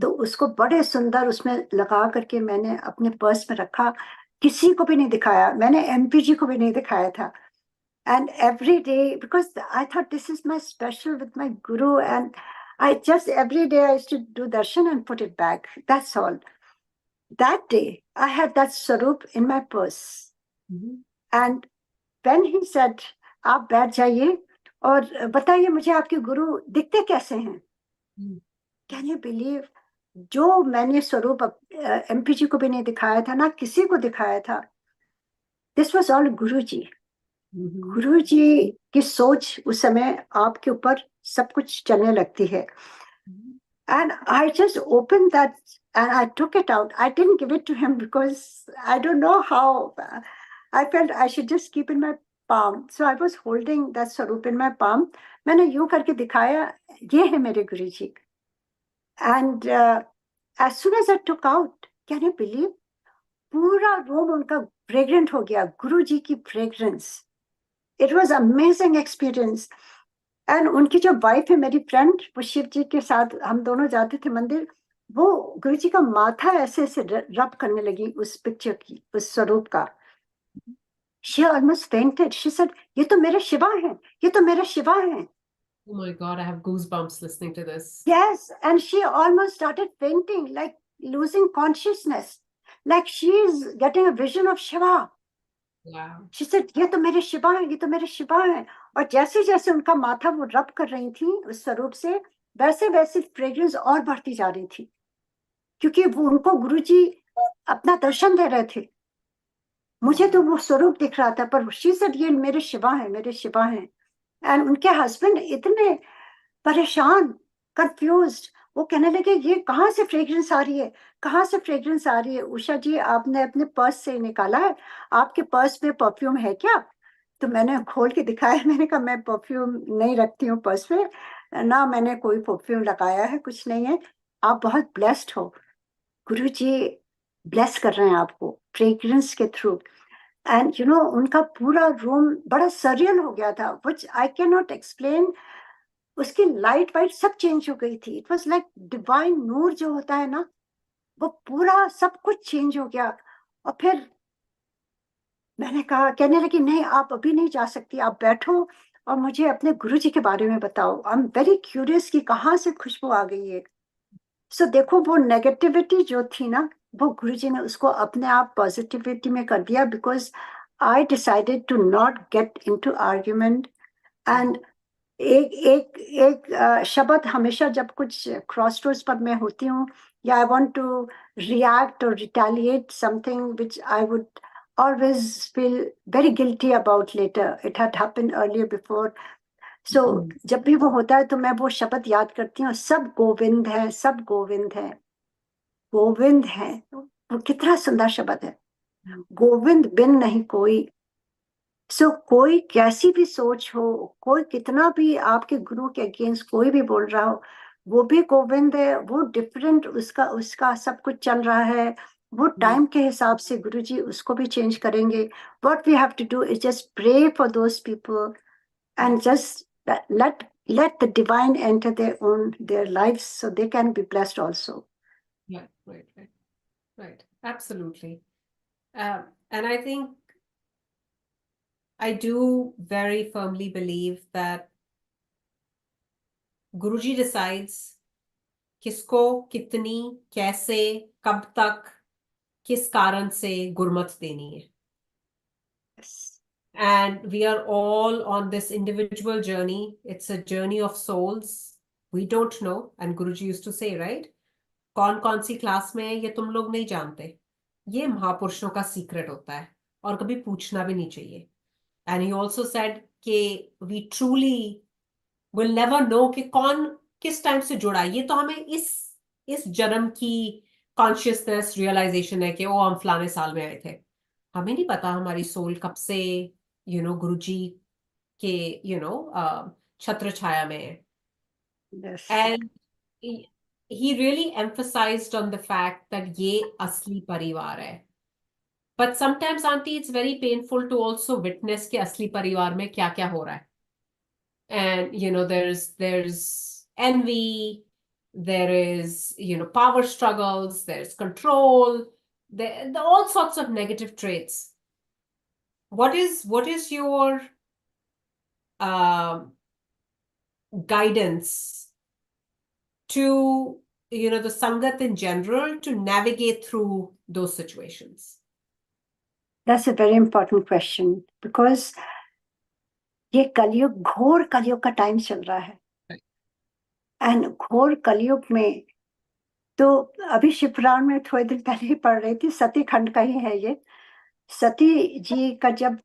तो उसको बड़े सुंदर उसमें लगा करके मैंने अपने पर्स में रखा. किसी को भी नहीं दिखाया, मैंने एमपीजी को भी नहीं दिखाया था. And every day, because I thought this is my special with my guru, and I just every day I used to do darshan and put it back. That's all. That day, I had that swarup in my purse. And when he said, आप बैठ जाइए और बताइए मुझे आपके गुरु दिखते कैसे हैं? Can you believe? जो मैंने स्वरूप एमपीजी को भी नहीं दिखाया था, ना किसी को दिखाया था. This was all Guruji. गुरुजी की सोच उस समय आपके ऊपर सब कुछ चलने लगती है. And I just opened that and I took it out. I didn't give it to him because I don't know how. I felt I should just keep in my palm. So I was holding that swarup in my palm. मैंने यूं करके दिखाया, ये है मेरे गुरुजी. And as soon as I took out, can you believe? पूरा room उनका fragrant हो गया, गुरुजी की fragrance. It was amazing experience. And उनकी जो वाइफ है मेरी फ्रेंड, वो शिव जी के साथ हम दोनों जाते थे मंदिर, वो गुरुजी का माथा ऐसे ऐसे रब करने लगी उस पिक्चर की, उस स्वरूप का. She almost fainted. She said, ये तो मेरे शिवा हैं, ये तो मेरे शिवा हैं. Oh my God, I have goosebumps listening to this. Yes, and she almost started fainting, like losing consciousness. like she is getting a vision of Shiva. Wow. She said, ये तो मेरे शिवा हैं, ये तो मेरे शिवा हैं. और जैसे जैसे उनका माथा वो रब कर रही थी उस स्वरूप से, वैसे वैसे फ्रेग्रेंस और बढ़ती जा रही थी, क्योंकि वो उनको गुरुजी अपना दर्शन दे रहे थे. मुझे तो वो स्वरूप दिख रहा था, पर शी सेड ये मेरे शिवा हैं, मेरे शिवा हैं. एंड उनके हस्बैंड इतने परेशान, कंफ्यूज्ड. वो कहने लगे ये कहाँ से फ्रेग्रेंस आ रही है, कहाँ से फ्रेग्रेंस आ रही है? उषा जी, आपने अपने पर्स से निकाला है? आपके पर्स में परफ्यूम है क्या? तो मैंने खोल के दिखाया. मैंने कहा मैं परफ्यूम नहीं रखती हूँ पर्स में, ना मैंने कोई परफ्यूम लगाया है, कुछ नहीं है. आप बहुत ब्लेस्ड हो, गुरु जी ब्लेस कर रहे हैं आपको फ्रेग्रेंस के थ्रू. एंड यू नो, उनका पूरा रूम बड़ा सरियल हो गया था, विच आई कैन नॉट एक्सप्लेन. उसकी लाइट वाइट सब चेंज हो गई थी. इट वॉज लाइक डिवाइन नूर जो होता है ना, वो पूरा सब कुछ चेंज हो गया. और फिर मैंने कहा, कहने लगी नहीं आप अभी नहीं जा सकती, आप बैठो और मुझे अपने गुरु जी के बारे में बताओ. आई एम वेरी क्यूरियस कि कहाँ से खुशबू आ गई है. सो देखो, वो नेगेटिविटी जो थी ना, वो गुरु जी ने उसको अपने आप पॉजिटिविटी में कर दिया. Because I decided to not get into argument. And एक एक एक शब्द हमेशा जब कुछ क्रॉस रोड्स पर मैं होती हूँ, या आई वांट टू रिएक्ट और retaliate something which I would always feel very guilty about later. It had happened earlier before. So जब भी वो होता है तो मैं वो शब्द याद करती हूँ, सब गोविंद है, सब गोविंद है, गोविंद है. वो कितना सुंदर शब्द है, गोविंद बिन नहीं कोई. सो कोई कैसी भी सोच हो, कोई कितना भी आपके गुरु के अगेंस्ट कोई भी बोल रहा हो, वो भी गोविंद है. वो डिफरेंट, उसका उसका सब कुछ चल रहा है. वो टाइम के हिसाब से गुरु जी उसको भी चेंज करेंगे. What we have to do is just pray for those people and just let the divine enter their lives so they can be blessed also. Yeah, right. Absolutely. And I think I do very firmly believe that Guruji decides किसको कितनी कैसे कब तक किस कारण से गुरमत देनी है. Yes. And we are all on this individual journey. It's a journey of souls. We don't know. And Guruji used to say, right? कौन सी क्लास में है ये तुम लोग नहीं जानते. ये महापुरुषों का सीक्रेट होता है और कभी पूछना भी नहीं चाहिए. And he also said कि we truly will never know कि कौन किस टाइम से जुड़ा है. ये तो हमें इस जन्म की कॉन्शियसनेस रियलाइजेशन है कि ओ हम फलाने साल में आए थे. हमें नहीं पता हमारी सोल कब से गुरुजी के छत्र छाया में है. Yes. And he really emphasized on the fact that ये असली परिवार है. But sometimes, auntie, it's very painful to also witness कि असली परिवार में क्या क्या हो रहा है. And there's envy, there is power struggles, there's control, there all sorts of negative traits. What is your um guidance to the sangat in general to navigate through those situations? That's a very important question because ये कलयुग, घोर कलयुग का time चल रहा है. And घोर कलयुग में तो अभी शिवपुराण में थोड़े दिन पहले ही पढ़ रही थी, सती खंड का ही है ये. सती जी का जब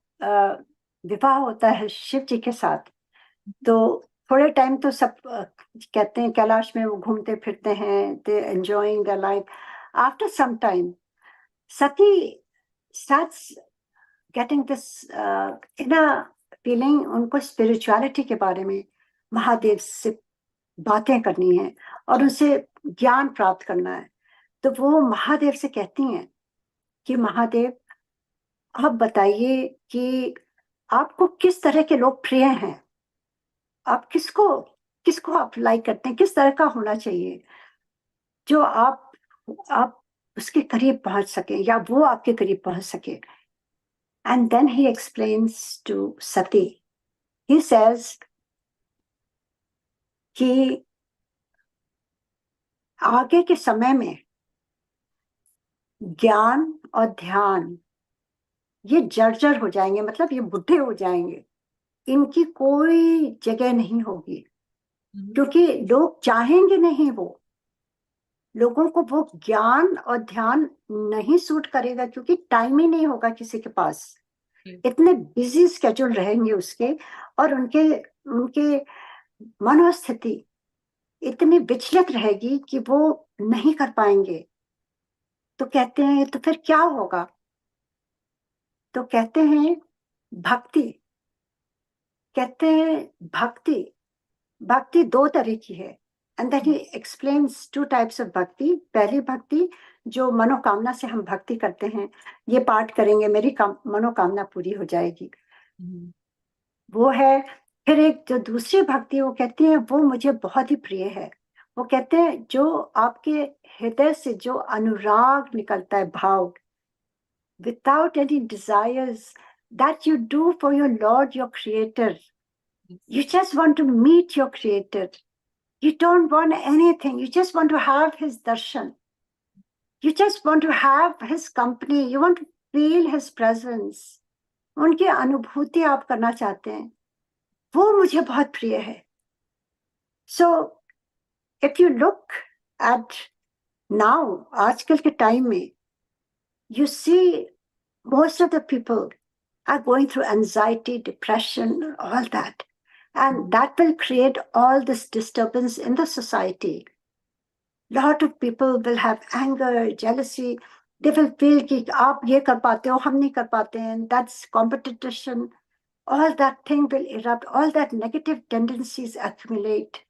विवाह होता है शिव जी के साथ, तो थोड़े टाइम तो सब कहते हैं कैलाश में वो घूमते फिरते हैं, they enjoying the life. After some time Sati starts getting this inner feeling. उनको स्पिरिचुअलिटी के बारे में महादेव से बातें करनी है और उनसे ज्ञान प्राप्त करना है. तो वो महादेव से कहती हैं कि महादेव आप बताइए कि आपको किस तरह के लोग प्रिय हैं, आप किसको किसको आप लाइक करते हैं, किस तरह का होना चाहिए जो आप उसके करीब पहुंच सके या वो आपके करीब पहुंच सके. And then he explains to Sati, he says कि आगे के समय में ज्ञान और ध्यान ये जर्जर हो जाएंगे, मतलब ये बुढ़े हो जाएंगे, इनकी कोई जगह नहीं होगी, क्योंकि लोग चाहेंगे नहीं, वो लोगों को वो ज्ञान और ध्यान नहीं सूट करेगा, क्योंकि टाइम ही नहीं होगा किसी के पास, इतने बिजी स्केड्यूल रहेंगे उसके, और उनके उनके मनोस्थिति इतनी विचलित रहेगी कि वो नहीं कर पाएंगे। तो कहते हैं तो फिर क्या होगा? तो कहते हैं भक्ति, कहते हैं भक्ति, भक्ति दो तरह की है। And then he explains two types of bhakti. पहली भक्ति जो मनोकामना से हम भक्ति करते हैं, ये पाठ करेंगे मेरी मनोकामना पूरी हो जाएगी, वो है। फिर एक जो दूसरी भक्ति वो कहते हैं, वो मुझे बहुत ही प्रिय है। वो कहते हैं जो आपके हृदय से जो अनुराग निकलता है, भाव, without any desires, that you do for your Lord, your Creator. You just want to meet your Creator. You don't want anything. You just want to have His darshan. You just want to have His company. You want to feel His presence. उनकी अनुभूति आप करना चाहते हैं, वो मुझे बहुत प्रिय है। So if you look at now, आजकल के टाइम में, you see most of the people are going through anxiety, depression, all that. And that will create all this disturbance in the society. Lot of people will have anger, jealousy. They will feel कि आप ये कर पाते हो, हम नहीं कर पाते हैं. That's competition. All that thing will erupt. All that negative tendencies accumulate.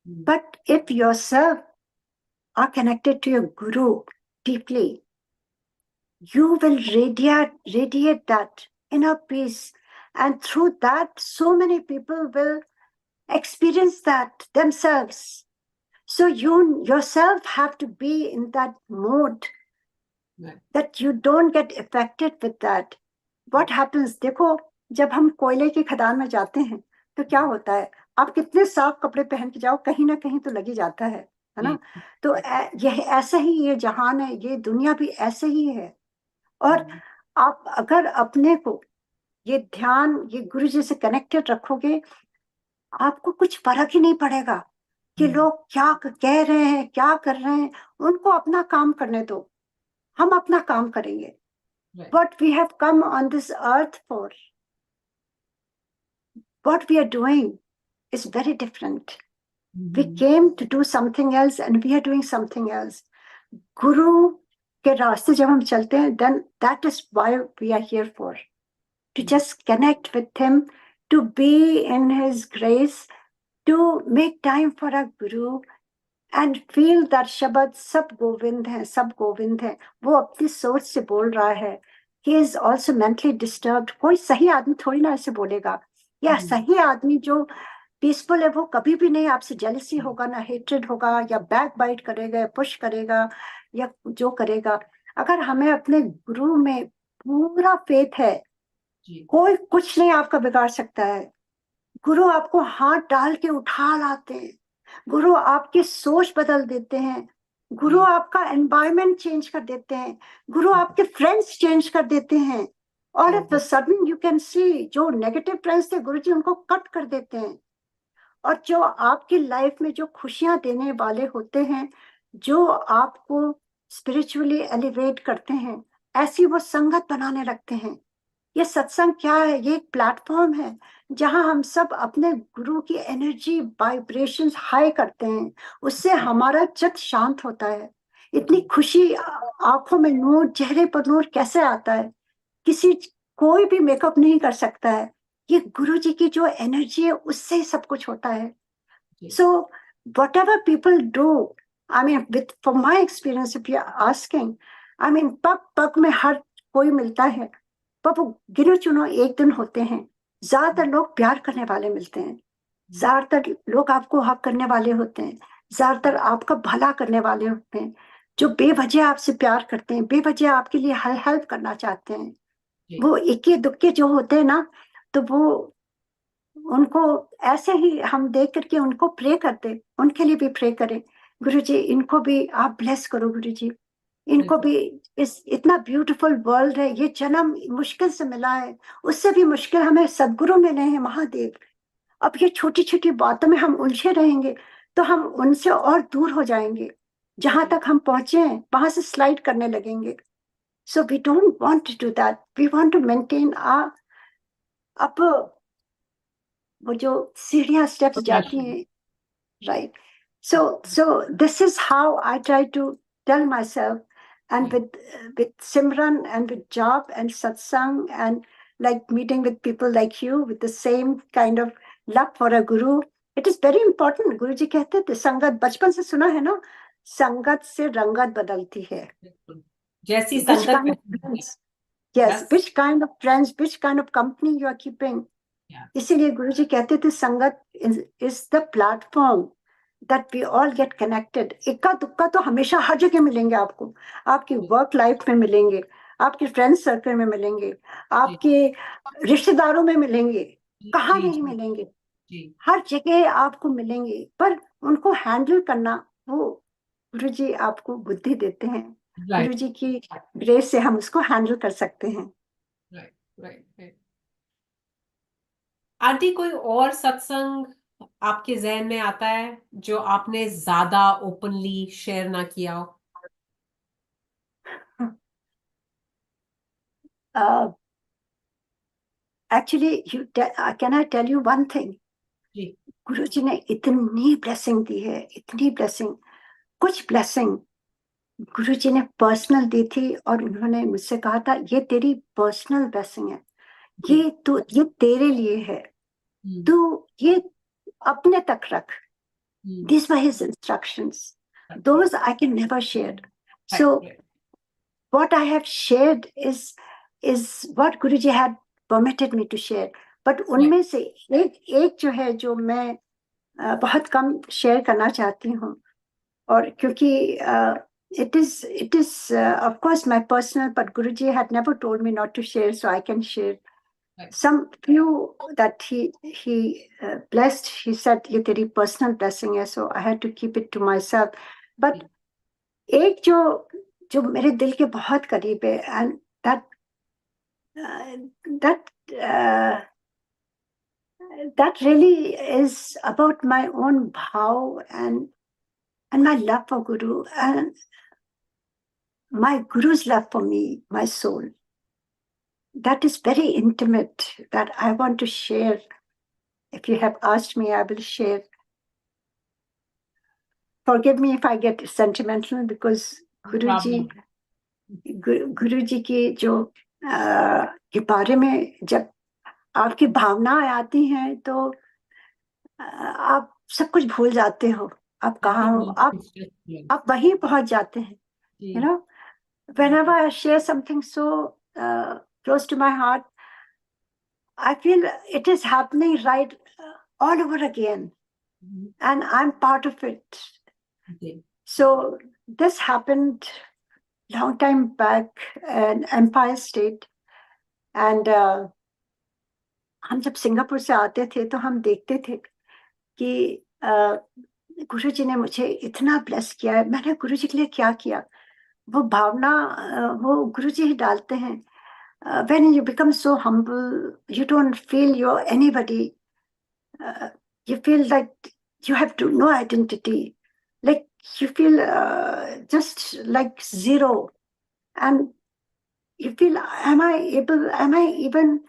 But if yourself are connected to your guru deeply, you will radiate that inner peace. And through that, so many people will experience that themselves. So you yourself have to be in that mode, right, that you don't get affected with that. What happens, देखो, जब हम कोयले की खदान में जाते हैं तो क्या होता है, आप कितने साफ कपड़े पहन के जाओ, कहीं ना कहीं तो लगी जाता है ना? तो यह ऐसा ही ये जहान है, ये दुनिया भी ऐसे ही है। और आप अगर अपने को ये ध्यान, ये गुरु जी से कनेक्टेड रखोगे, आपको कुछ फर्क ही नहीं पड़ेगा कि लोग क्या कह रहे हैं, क्या कर रहे हैं। उनको अपना काम करने दो, हम अपना काम करेंगे। What we have come on this earth for, what we are doing is very different. We came to do something else and we are doing something else. गुरु के रास्ते जब हम चलते हैं, then that is why we are here for. To just connect with him, to be in his grace, to make time for our guru and feel that शब्द सब गोविंद है, सब गोविंद है। वो अपनी सोच से बोल रहा है। He is also mentally disturbed. कोई सही आदमी थोड़ी ना ऐसे बोलेगा, या सही आदमी जो पीसफुल है वो कभी भी नहीं आपसे जेलसी होगा, ना हेट्रेड होगा, या बैक बाइट करेगा, या पुश करेगा, या जो करेगा। अगर हमें अपने गुरु में पूरा फेथ है, कोई कुछ नहीं आपका बिगाड़ सकता है। गुरु आपको हाथ डाल के उठा लाते हैं, गुरु आपकी सोच बदल देते हैं, गुरु आपका एनवायरमेंट चेंज कर देते हैं, गुरु आपके फ्रेंड्स चेंज कर देते हैं। All of the sudden you can see, जो नेगेटिव फ्रेंड्स थे गुरु जी उनको कट कर देते हैं, और जो आपकी लाइफ में जो खुशियां देने वाले होते हैं, जो आपको स्पिरिचुअली एलिवेट करते हैं, ऐसी वो संगत बनाने लगते हैं। ये सत्संग क्या है? ये एक प्लेटफॉर्म है जहां हम सब अपने गुरु की एनर्जी वाइब्रेशंस हाई करते हैं, उससे हमारा चित्त शांत होता है। इतनी खुशी, आंखों में नूर, चेहरे पर नूर कैसे आता है? कोई भी मेकअप नहीं कर सकता है। ये गुरु जी की जो एनर्जी है उससे ही सब कुछ होता है। So whatever people do, I mean with from my experience, if you are asking, I mean पग पग में हर कोई मिलता है, पर वो गिनो चुनो एक दिन होते हैं। ज्यादातर लोग प्यार करने वाले मिलते हैं, ज्यादातर लोग आपको हक करने वाले होते हैं, ज्यादातर आपका भला करने वाले होते हैं, जो बेवजह आपसे प्यार करते हैं, बेवजह आपके लिए हेल्प करना चाहते हैं। वो इक्के दुक्के जो होते हैं ना, तो वो उनको ऐसे ही हम देख करके उनको प्रे करते, उनके लिए भी प्रे करें, गुरु जी इनको भी आप ब्लेस करो, गुरु जी इनको भी इस इतना ब्यूटीफुल वर्ल्ड है, ये जन्म मुश्किल से मिला है, उससे भी मुश्किल हमें सदगुरु मिले हैं, महादेव। अब ये छोटी छोटी बातों में हम उलझे रहेंगे तो हम उनसे और दूर हो जाएंगे, जहां तक हम पहुंचे हैं वहां से स्लाइड करने लगेंगे। So we don't want to do that, we want to maintain अब वो जो सीढ़ियां स्टेप्स जाती हैं, right? So this is how I try to tell myself, and with Simran and with job and satsang and like meeting with people like you with the same kind of love for a guru, it is very important. गुरु जी कहते थे संगत, बचपन से सुना है ना, संगत से रंगत बदलती है। जैसी Which संगत kind of friends, yes, which kind of friends, which kind of company you are keeping. इसीलिए गुरु जी कहते थे संगत is the platform that we all get connected. इक्का दुक्का तो हमेशा हर जगह मिलेंगे आपको, आपकी वर्क लाइफ में मिलेंगे, आपके फ्रेंड सर्कल में मिलेंगे, आपके रिश्तेदारों में मिलेंगे, कहाँ नहीं मिलेंगे, हर जगह आपको मिलेंगे। पर उनको हैंडल करना, वो गुरु जी आपको बुद्धि देते हैं, गुरु जी की ग्रेस से हम उसको हैंडल कर सकते हैं। राइट। आंटी, कोई और सत्संग आपके जहन में आता है जो आपने ज्यादा ओपनली शेयर ना किया हो? Actually can I tell you one thing, Guru ji ने इतनी ब्लेसिंग दी है, इतनी ब्लेसिंग, कुछ ब्लेसिंग गुरु जी ने पर्सनल दी थी, और उन्होंने मुझसे कहा था ये तेरी पर्सनल ब्लेसिंग है, ये तेरे लिए है, तू ये अपने तक रख। These were his instructions. Those I can never share. So what I have shared is what Guruji had permitted me to share. But उनमें से एक जो है जो मैं बहुत कम शेयर करना चाहती हूँ, और क्योंकि it is of course my personal, but Guruji had never told me not to share, so I can share some few that he blessed. He said ये तेरी personal blessing है, so I had to keep it to myself. But एक जो मेरे दिल के बहुत करीब है, and that really is about my own bhav and my love for Guru, and my Guru's love for me, my soul. That is very intimate, that I want to share. If you have asked me, I will share. Forgive me if I get sentimental, because Guruji की जो के बारे में जब आपकी भावनाएं आती हैं तो आप सब कुछ भूल जाते हो, आप कहाँ हो, आप वहीं पहुंच जाते हैं। You know, whenever I share something so close to my heart, I feel it is happening right all over again, and I'm part of it. So this happened long time back in Empire State, and हम जब Singapore से आते थे तो हम देखते थे कि गुरु जी ने मुझे इतना ब्लेस किया है, मैंने गुरु जी के लिए क्या किया, वो भावना वो गुरु जी ही डालते हैं। When you become so humble, you don't feel you're anybody. You feel like you have no identity, like you feel just like zero, and you feel, am I even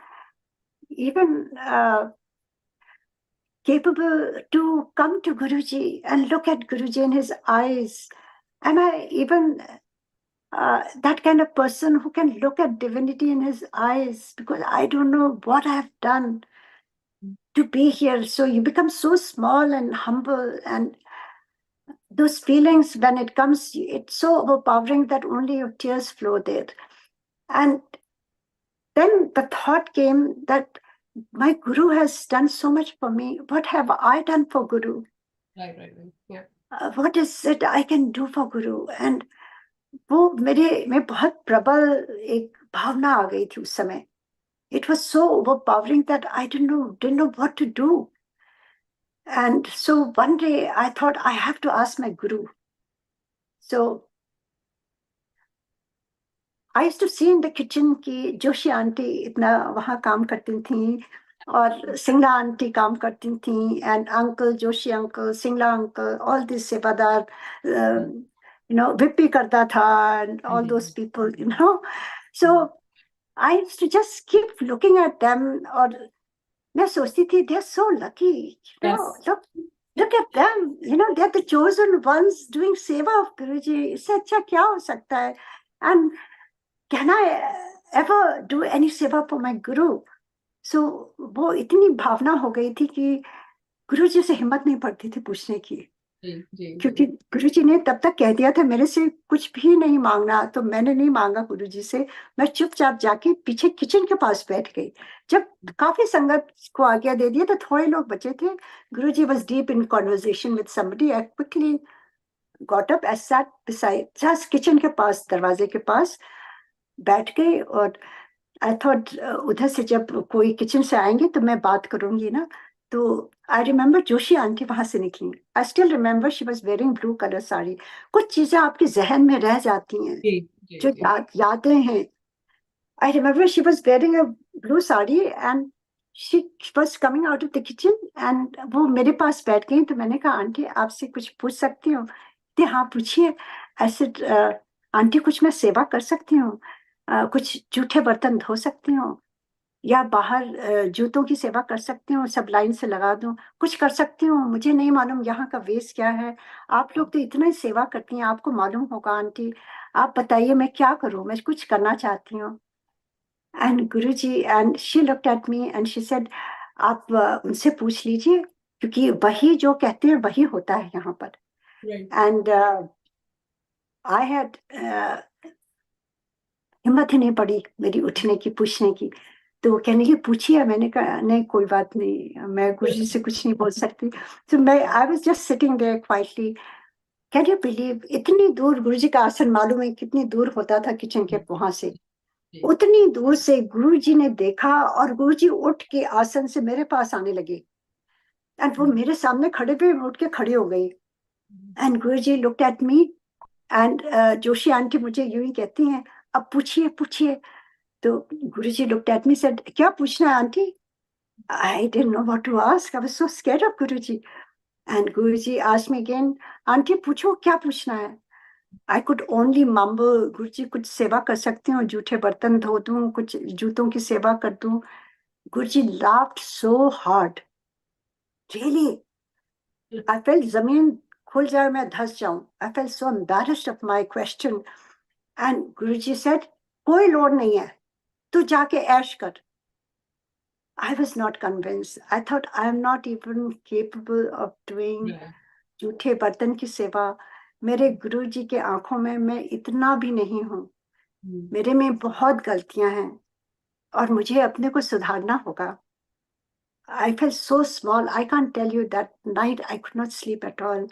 capable to come to Guruji and look at Guruji in his eyes? Am I even that kind of person who can look at divinity in his eyes? Because I don't know what I have done to be here. So you become so small and humble, and those feelings, when it comes, it's so overpowering that only your tears flow there. And then the thought came that my Guru has done so much for me. What have I done for Guru? Right. Yeah. What is it I can do for Guru? And वो मेरे में बहुत प्रबल एक भावना आ गई थी उस समय. It was so overpowering that I didn't know what to do. And so one day I thought I have to ask my Guru. So I used to see in the kitchen की Joshi aunty इतना वहाँ काम करती थी और Singla aunty काम करती थी, and uncle Joshi uncle, Singla uncle, all this sevadar, Vippi करता था, and all those people, so I used to just keep looking at them, और मैं सोचती थी they are so lucky, look at them, they're the chosen ones doing seva of Guruji. इससे अच्छा क्या हो सकता है? And can I ever do any seva for my Guru? So वो इतनी भावना हो गई थी कि गुरुजी से हिम्मत नहीं पड़ती थी पूछने की, क्योंकि गुरुजी ने तब तक कह दिया था मेरे से कुछ भी नहीं मांगना, तो मैंने नहीं मांगा गुरुजी से। मैं चुपचाप जाके पीछे किचन के पास बैठ गई। जब काफी संगत को आज्ञा दे दिया तो थोड़े लोग बचे थे। गुरुजी was deep in conversation with somebody. I quickly got up, I sat beside, just kitchen के पास, दरवाजे के पास बैठ गई, और आई थॉट उधर से जब कोई किचन से आएंगे तो मैं बात करूंगी ना। तो आई रिमेम्बर जोशी आंटी वहां से निकली। I still remember she was wearing blue colour sari. कुछ चीजें आपके जहन में रह जाती हैं, जो यादें हैं। I remember she was wearing a blue sari and she was coming out of the kitchen, and वो मेरे पास बैठ गई। तो मैंने कहा आंटी आपसे कुछ पूछ सकती हूँ? तो हाँ पूछिए। ऐसे आंटी कुछ मैं सेवा कर सकती हूँ? कुछ जूठे बर्तन धो सकती हूँ, या बाहर जूतों की सेवा कर सकती हूँ, सब लाइन से लगा दूं, कुछ कर सकती हूँ? मुझे नहीं मालूम यहाँ का वेश क्या है, आप लोग तो इतना ही सेवा करती हैं, आपको मालूम होगा आंटी, आप बताइए मैं क्या करूँ, मैं कुछ करना चाहती हूँ। And Guruji, and she looked at me and she said आप उनसे पूछ लीजिए, क्योंकि वही जो कहते हैं वही होता है यहाँ पर। एंड आई हैड हिम्मत ही नहीं पड़ी मेरी उठने की, पूछने की। तो वो कहने की पूछिए। मैंने कहा नहीं कोई बात नहीं, मैं गुरुजी से कुछ नहीं बोल सकती। तो मैं I was just sitting there quietly. Can you believe, इतनी दूर गुरुजी का आसन मालूम है कितनी दूर होता था किचन के वहां से? उतनी दूर से गुरुजी ने देखा और गुरुजी उठ के आसन से मेरे पास आने लगे, एंड वो मेरे सामने खड़े पे उठ के खड़ी हो गई। And Guruji looked at me, and Joshi aunty मुझे यूं ही कहती हैं अब पूछिए पूछिए। तो गुरुजी looked at me, said, क्या पूछना है aunty? I didn't know what to ask. I was so scared of Guruji. And Guruji asked me again, aunty पूछो क्या पूछना है? I could only mumble, गुरुजी कुछ सेवा कर सकती हूँ, जूठे बर्तन धो दूं, कुछ जूतों की सेवा कर दूं। गुरुजी laughed so hard. Really, I felt जमीन खुल जाए मैं धस जाऊं। I felt so embarrassed of my question. And Guruji said, कोई लोड़ नहीं है, तू जाके ऐश कर। I was not convinced. I thought I am not even capable of doing जूठे बर्तन की सेवा। मेरे गुरुजी के आंखों में मैं इतना भी नहीं हूँ, मेरे में बहुत गलतियां हैं और मुझे अपने को सुधारना होगा। I felt so small. I can't tell you that night I could not sleep at all.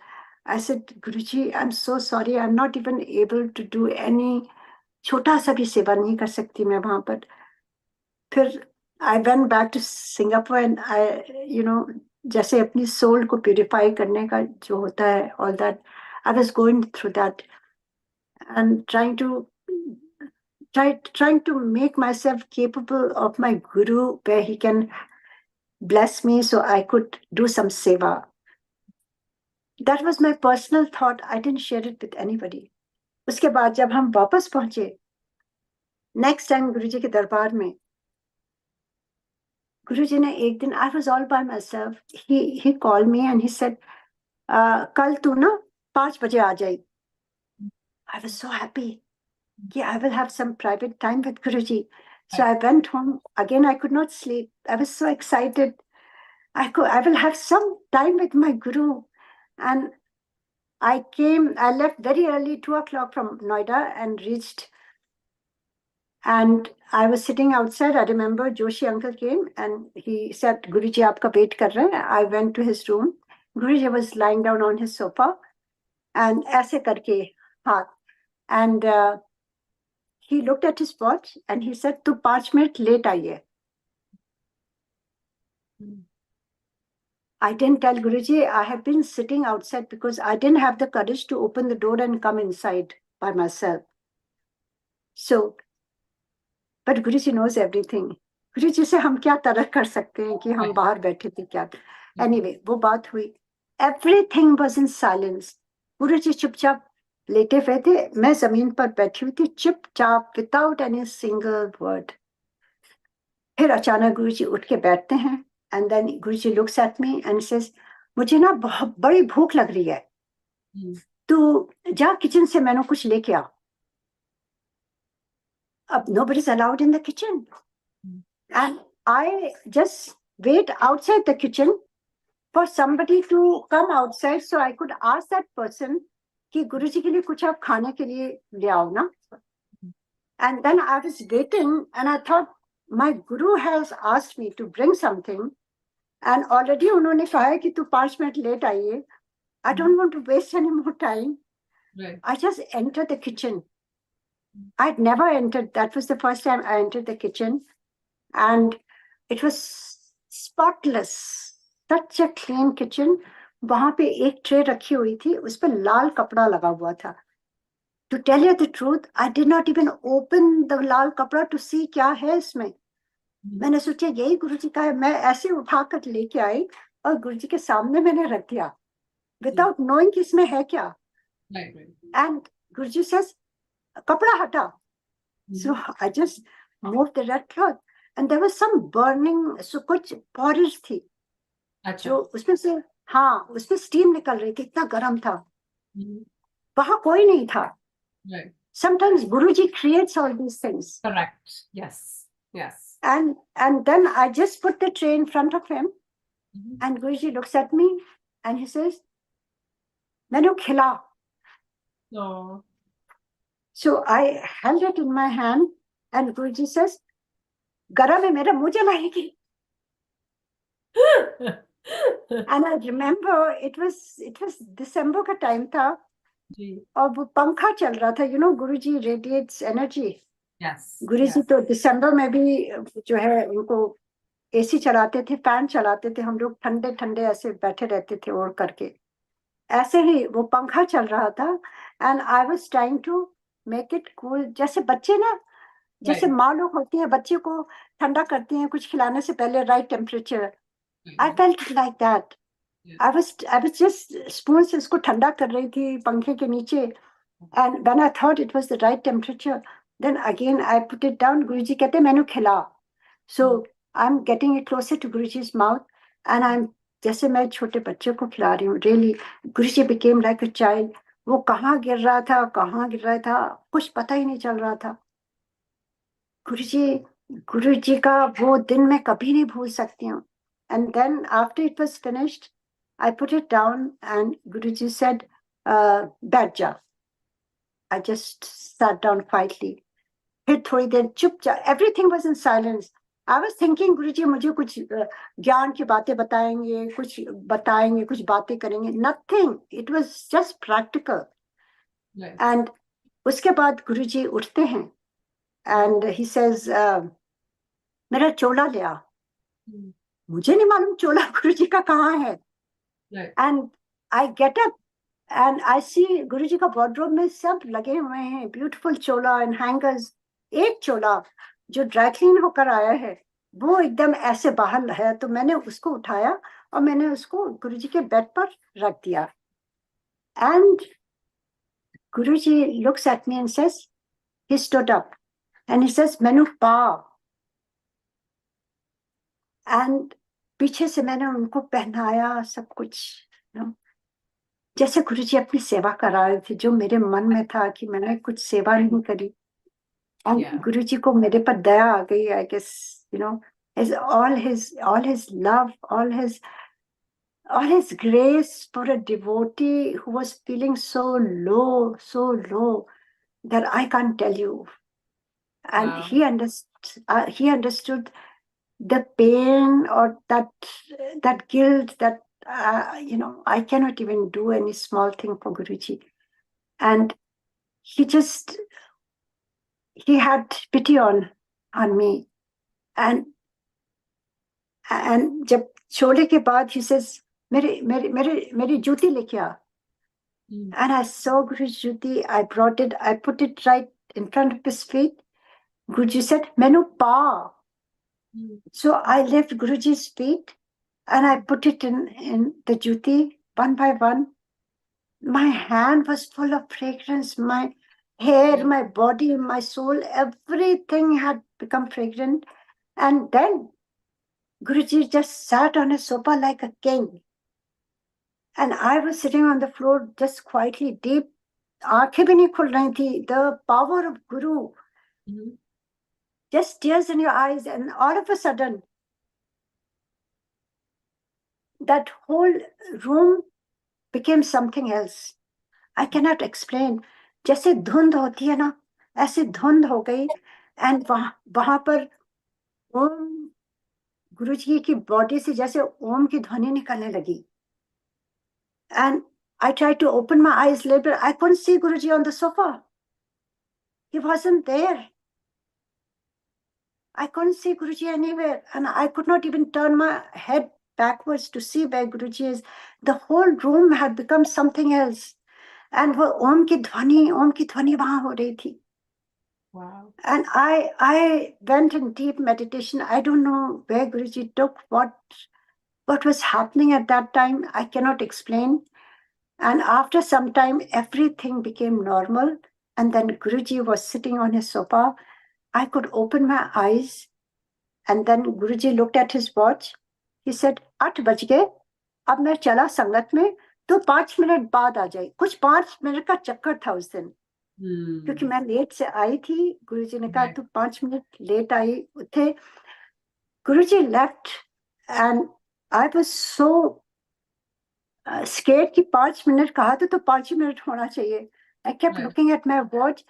I said, Guruji, I'm so sorry. I'm not even able to do any छोटा सा भी सेवा नहीं कर सकती मैं वहां पर। फिर I went back to Singapore and जैसे अपनी सोल को प्यूरिफाई करने का जो होता है, all that, I was going through that and trying to make myself capable of my Guru, where he can bless me so I could do some seva. That was my personal thought. I didn't share it with anybody. उसके बाद जब हम वापस पहुंचे next time गुरुजी के दरबार में, गुरुजी ने एक दिन, I was all by myself, he called me and he said, कल तू ना 5 बजे आ जाए। I was so happy. Yeah, I will have some private time with Guruji. So I went home. Again, I could not sleep. I was so excited. I will have some time with my Guru. And I left very early, 2 o'clock from Noida, and reached. And I was sitting outside. I remember Joshi uncle came and he said, Guruji, aapka wait kar rahe hain. I went to his room. Guruji was lying down on his sofa and aise karke haath. And he looked at his watch and he said, "Tu 5 minute late आई है." I didn't tell Guruji. I have been sitting outside because I didn't have the courage to open the door and come inside by myself. So but Guruji knows everything. Guruji से हम क्या तरह कर सकते हैं कि हम Right. बाहर बैठे थे क्या। एनीवे वो बात हुई, एवरीथिंग वाज इन साइलेंस। गुरुजी चुपचाप लेटे हुए थे, मैं जमीन पर बैठी हुई थी चुपचाप, विदाउट एनी सिंगल वर्ड। फिर अचानक गुरुजी उठ के बैठते हैं, and then Guruji looks at me and says, मुझे ना बहुत बड़ी भूख लग रही है, तू जा किचन से मैंने कुछ लेके आ। अब nobody's allowed in the kitchen, and I just wait outside the kitchen for somebody to come outside so I could ask that person कि गुरुजी के लिए कुछ आप खाने के लिए ले आओ ना। And then I was waiting and I thought my guru has asked me to bring something and already उन्होंने कहा है कि तू 5 मिनट लेट आइए। I don't want to waste any more time. Right. I just entered the kitchen. I'd never entered. That was the first time I entered the kitchen, and it was spotless. Such a clean kitchen. वहां पे एक tray रखी हुई थी, उस पर लाल कपड़ा लगा हुआ था। To tell you the truth, I did not even open the लाल कपड़ा to see क्या है इसमें। मैंने सोचा यही गुरुजी का है, मैं ऐसे उठाकर लेके आई और गुरुजी के सामने मैंने रख दिया without knowing कि इसमें है क्या। Right. Right. And Guruji says, कपड़ा हटा। So I just moved the red cloth and there was some burning, so कुछ porridge थी अच्छा. जो उसमें से, हाँ उसमें स्टीम निकल रही थी, इतना गर्म था। वहां कोई नहीं था। Right. Sometimes Guruji creates all these things. Correct. Yes. Yes. And then I just put the tray in front of him, and Guruji looks at me and he says, "Menu khila." No. So I held it in my hand and Guruji says, "Garam hai, mera muh jalayegi." And I remember it was December का time था और वो पंखा चल रहा था। गुरुजी radiates energy. गुरुजी तो दिसंबर में भी जो है उनको एसी चलाते थे, फैन चलाते थे, हम लोग ठंडे ठंडे ऐसे बैठे रहते थे ओढ़ करके। ऐसे ही वो पंखा चल रहा था and I was trying to make it cool. जैसे बच्चे ना, जैसे माँ लोग होती है बच्चे को ठंडा करती हैं कुछ खिलाने से पहले, right temperature. I felt like that. I was just spoon से इसको ठंडा कर रही थी पंखे के नीचे, and when I thought it was the right temperature, then again I put it down. गुरुजी कहते मैंने खिला, so I'm getting it closer to Guruji's mouth, and I'm जैसे मैं छोटे बच्चे को खिला रही हूँ। Really, Guruji became like a child. वो कहाँ गिर रहा था, कहाँ गिर रहा था, कुछ पता ही नहीं चल रहा था। गुरुजी का वो दिन मैं कभी नहीं भूल सकती हूँ। And then after it was finished, I put it down and Guruji said, बैठ जा। I just sat down quietly. फिर थोड़ी देर चुपचाप, everything was in silence. I was thinking गुरुजी मुझे कुछ ज्ञान की बातें बताएंगे, कुछ बातें करेंगे। Nothing. It was just practical. Right. And उसके बाद गुरुजी उठते हैं and he says, मेरा चोला ले आ। मुझे नहीं मालूम चोला गुरुजी का कहाँ है। And I get up and I see गुरुजी का वार्डरोब में सब लगे हुए हैं, ब्यूटीफुल चोला एंड हैंगर्स। एक चोला जो ड्राई क्लीन होकर आया है वो एकदम ऐसे बाहर है, तो मैंने उसको उठाया और मैंने उसको गुरुजी के बेड पर रख दिया। And Guruji looks at me and says, he stood up and he says, मैनू पा। And पीछे से मैंने उनको पहनाया सब कुछ, जैसे गुरुजी अपनी सेवा करा रहे थे, जो मेरे मन में था कि मैंने कुछ सेवा नहीं करी। और गुरुजी को मेरे पर दया आ गई, I guess, all his love, all his grace for a devotee who was feeling so low that I can't tell you. And he understood the pain or that guilt that I cannot even do any small thing for Guruji. And he had pity on me. And जब छोले के बाद he says, मेरी जूती लेके आ। And I saw Guru's juti, I brought it, I put it right in front of his feet. Guruji said, "Mainu pa." So I left Guruji's feet and I put it in the juti one by one. My hand was full of fragrance. My hair, my body, my soul, everything had become fragrant. And then Guruji just sat on a sofa like a king. And I was sitting on the floor just quietly, deep. आंखें भी नहीं खुल रही थी. The power of Guru, just tears in your eyes, and all of a sudden, that whole room became something else. I cannot explain. जैसे धुंध होती है ना, ऐसे धुंध हो गई. एंड वहां पर ओम, गुरुजी की बॉडी से जैसे ओम की ध्वनि निकलने लगी. And I tried to open my eyes later. I couldn't see Guruji on the sofa. He wasn't there. I couldn't see Guruji anywhere, and I could not even turn my head backwards to see where Guruji is. The whole room had become something else. And वो ओम की ध्वनि वहां हो रही थी. Wow. And I went in deep meditation. I don't know where Guruji took what was happening at that time. I cannot explain. And after some time, everything became normal. And then Guruji was sitting on his sofa. I could open my eyes. And then Guruji looked at his watch. He said, 8 बज गए. अब मैं चला संगत में, तो 5 minute बाद आ जाए. कुछ 5 मिनट का चक्कर था उस दिन, क्योंकि मैं लेट से आई थी. गुरुजी ने कहा तू 5 मिनट लेट आई थे. Guruji left and I was so scared कि 5 मिनट कहा तो 5 मिनट होना चाहिए. I kept looking at my watch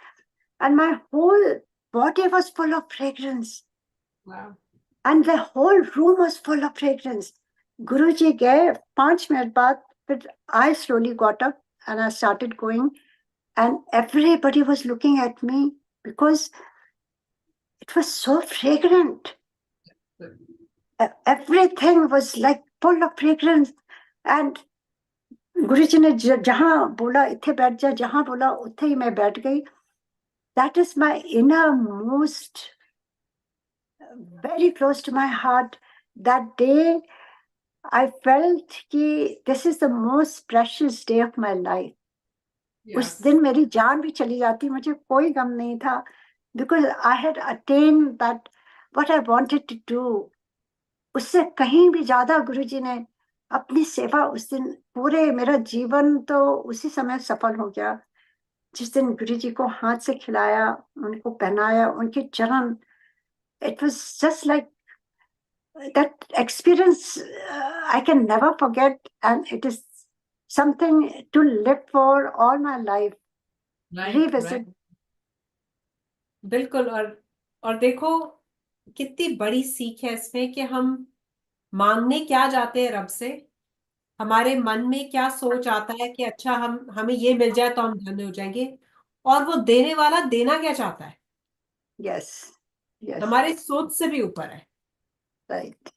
and my whole body was full of fragrance. Wow. And the whole room was full of fragrance. Guruji गए 5 minute बाद. But I slowly got up and I started going, and everybody was looking at me because it was so fragrant. Everything was like full of fragrance. And गुरुजी ने जहां बोला इथे बैठ जा, जहां बोला उथे ही मैं बैठ गई. That is my innermost, very close to my heart. That day I felt कि this is the most precious day of my life. उस दिन मेरी जान भी चली जाती, मुझे कोई गम नहीं था, because I had attained that what I wanted to do. उससे कहीं भी ज्यादा गुरुजी ने अपनी सेवा उस दिन, पूरे मेरा जीवन तो उसी समय सफल हो गया जिस दिन गुरुजी को हाथ से खिलाया, उनको पहनाया, उनके चरण. It was just like that experience I can never forget, and it is something to live for all my life. Revisit. बिल्कुल. और देखो कितनी बड़ी सीख है इसमें कि हम मांगने क्या जाते हैं रब से. हमारे मन में क्या सोच आता है कि अच्छा हमें ये मिल जाए तो हम धन्य हो जाएंगे, और वो देने वाला देना क्या चाहता है. Yes. Yes. हमारे सोच से भी ऊपर है. Right.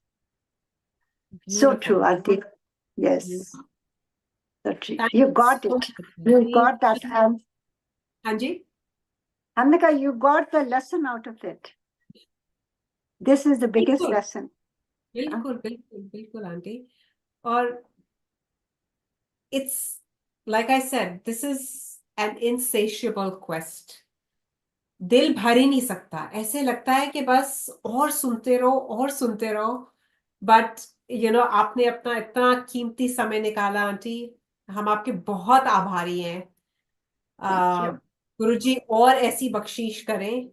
So true, Aarti. Yes. So true. You got it. You got that. हाँ जी. हमने कहा you got the lesson out of it. This is the biggest lesson. बिल्कुल बिल्कुल बिल्कुल आंटी. और it's like I said, this is an insatiable quest. दिल भर ही नहीं सकता. ऐसे लगता है कि बस और सुनते रहो और सुनते रहो. बट आपने अपना इतना कीमती समय निकाला आंटी. हम आपके बहुत आभारी हैं. गुरुजी और ऐसी बख्शीश करें.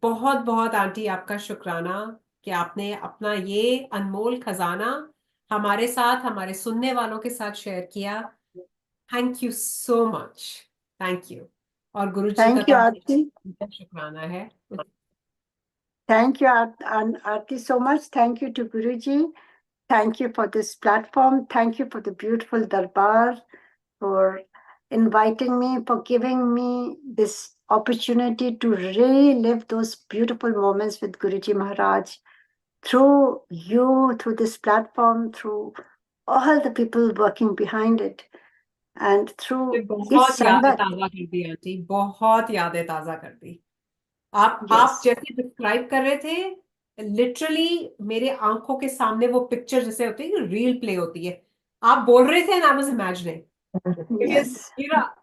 बहुत बहुत आंटी आपका शुक्राना कि आपने अपना ये अनमोल खजाना हमारे साथ, हमारे सुनने वालों के साथ शेयर किया. Thank you so much. Thank you. और गुरुजी का शुक्राना है. Thank you, Aarti, so much. Thank you to Guruji. Thank you for this platform. Thank you for the beautiful Darbar, for inviting me, for giving me this opportunity to relive those beautiful moments with Guruji Maharaj through you, through this platform, through all the people working behind it, and through बहुत यादें ताजा कर दी aunty. बहुत यादें ताजा कर दी. आप Yes. जैसे डिस्क्राइब कर रहे थे, लिटरली मेरे आंखों के सामने वो पिक्चर जैसे होती है, रील प्ले होती है, आप बोल रहे थे and I was imagining, Yes. मेरा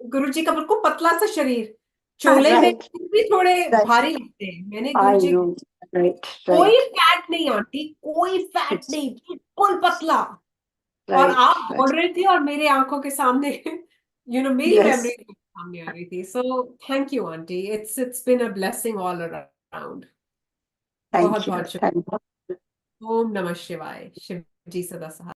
गुरु जी का बिल्कुल पतला सा शरीर, चोले में Right. भी थोड़े Right. भारी लगते हैं, मैंने I Guru ji, know. Right. कोई Right. फैट नहीं आंटी, कोई फैट It's नहीं, बिल्कुल पतला। और right. आप Right. बोल रहे थे और मेरे आंखों के सामने मेरी मेमोरी Yes. सामने आ रही थी। So thank you aunty, it's been a blessing all around. बहुत Thank you. बहुत Thank you. शुक्रिया। ओम नमः शिवाय। शिव जी सदा सहाय।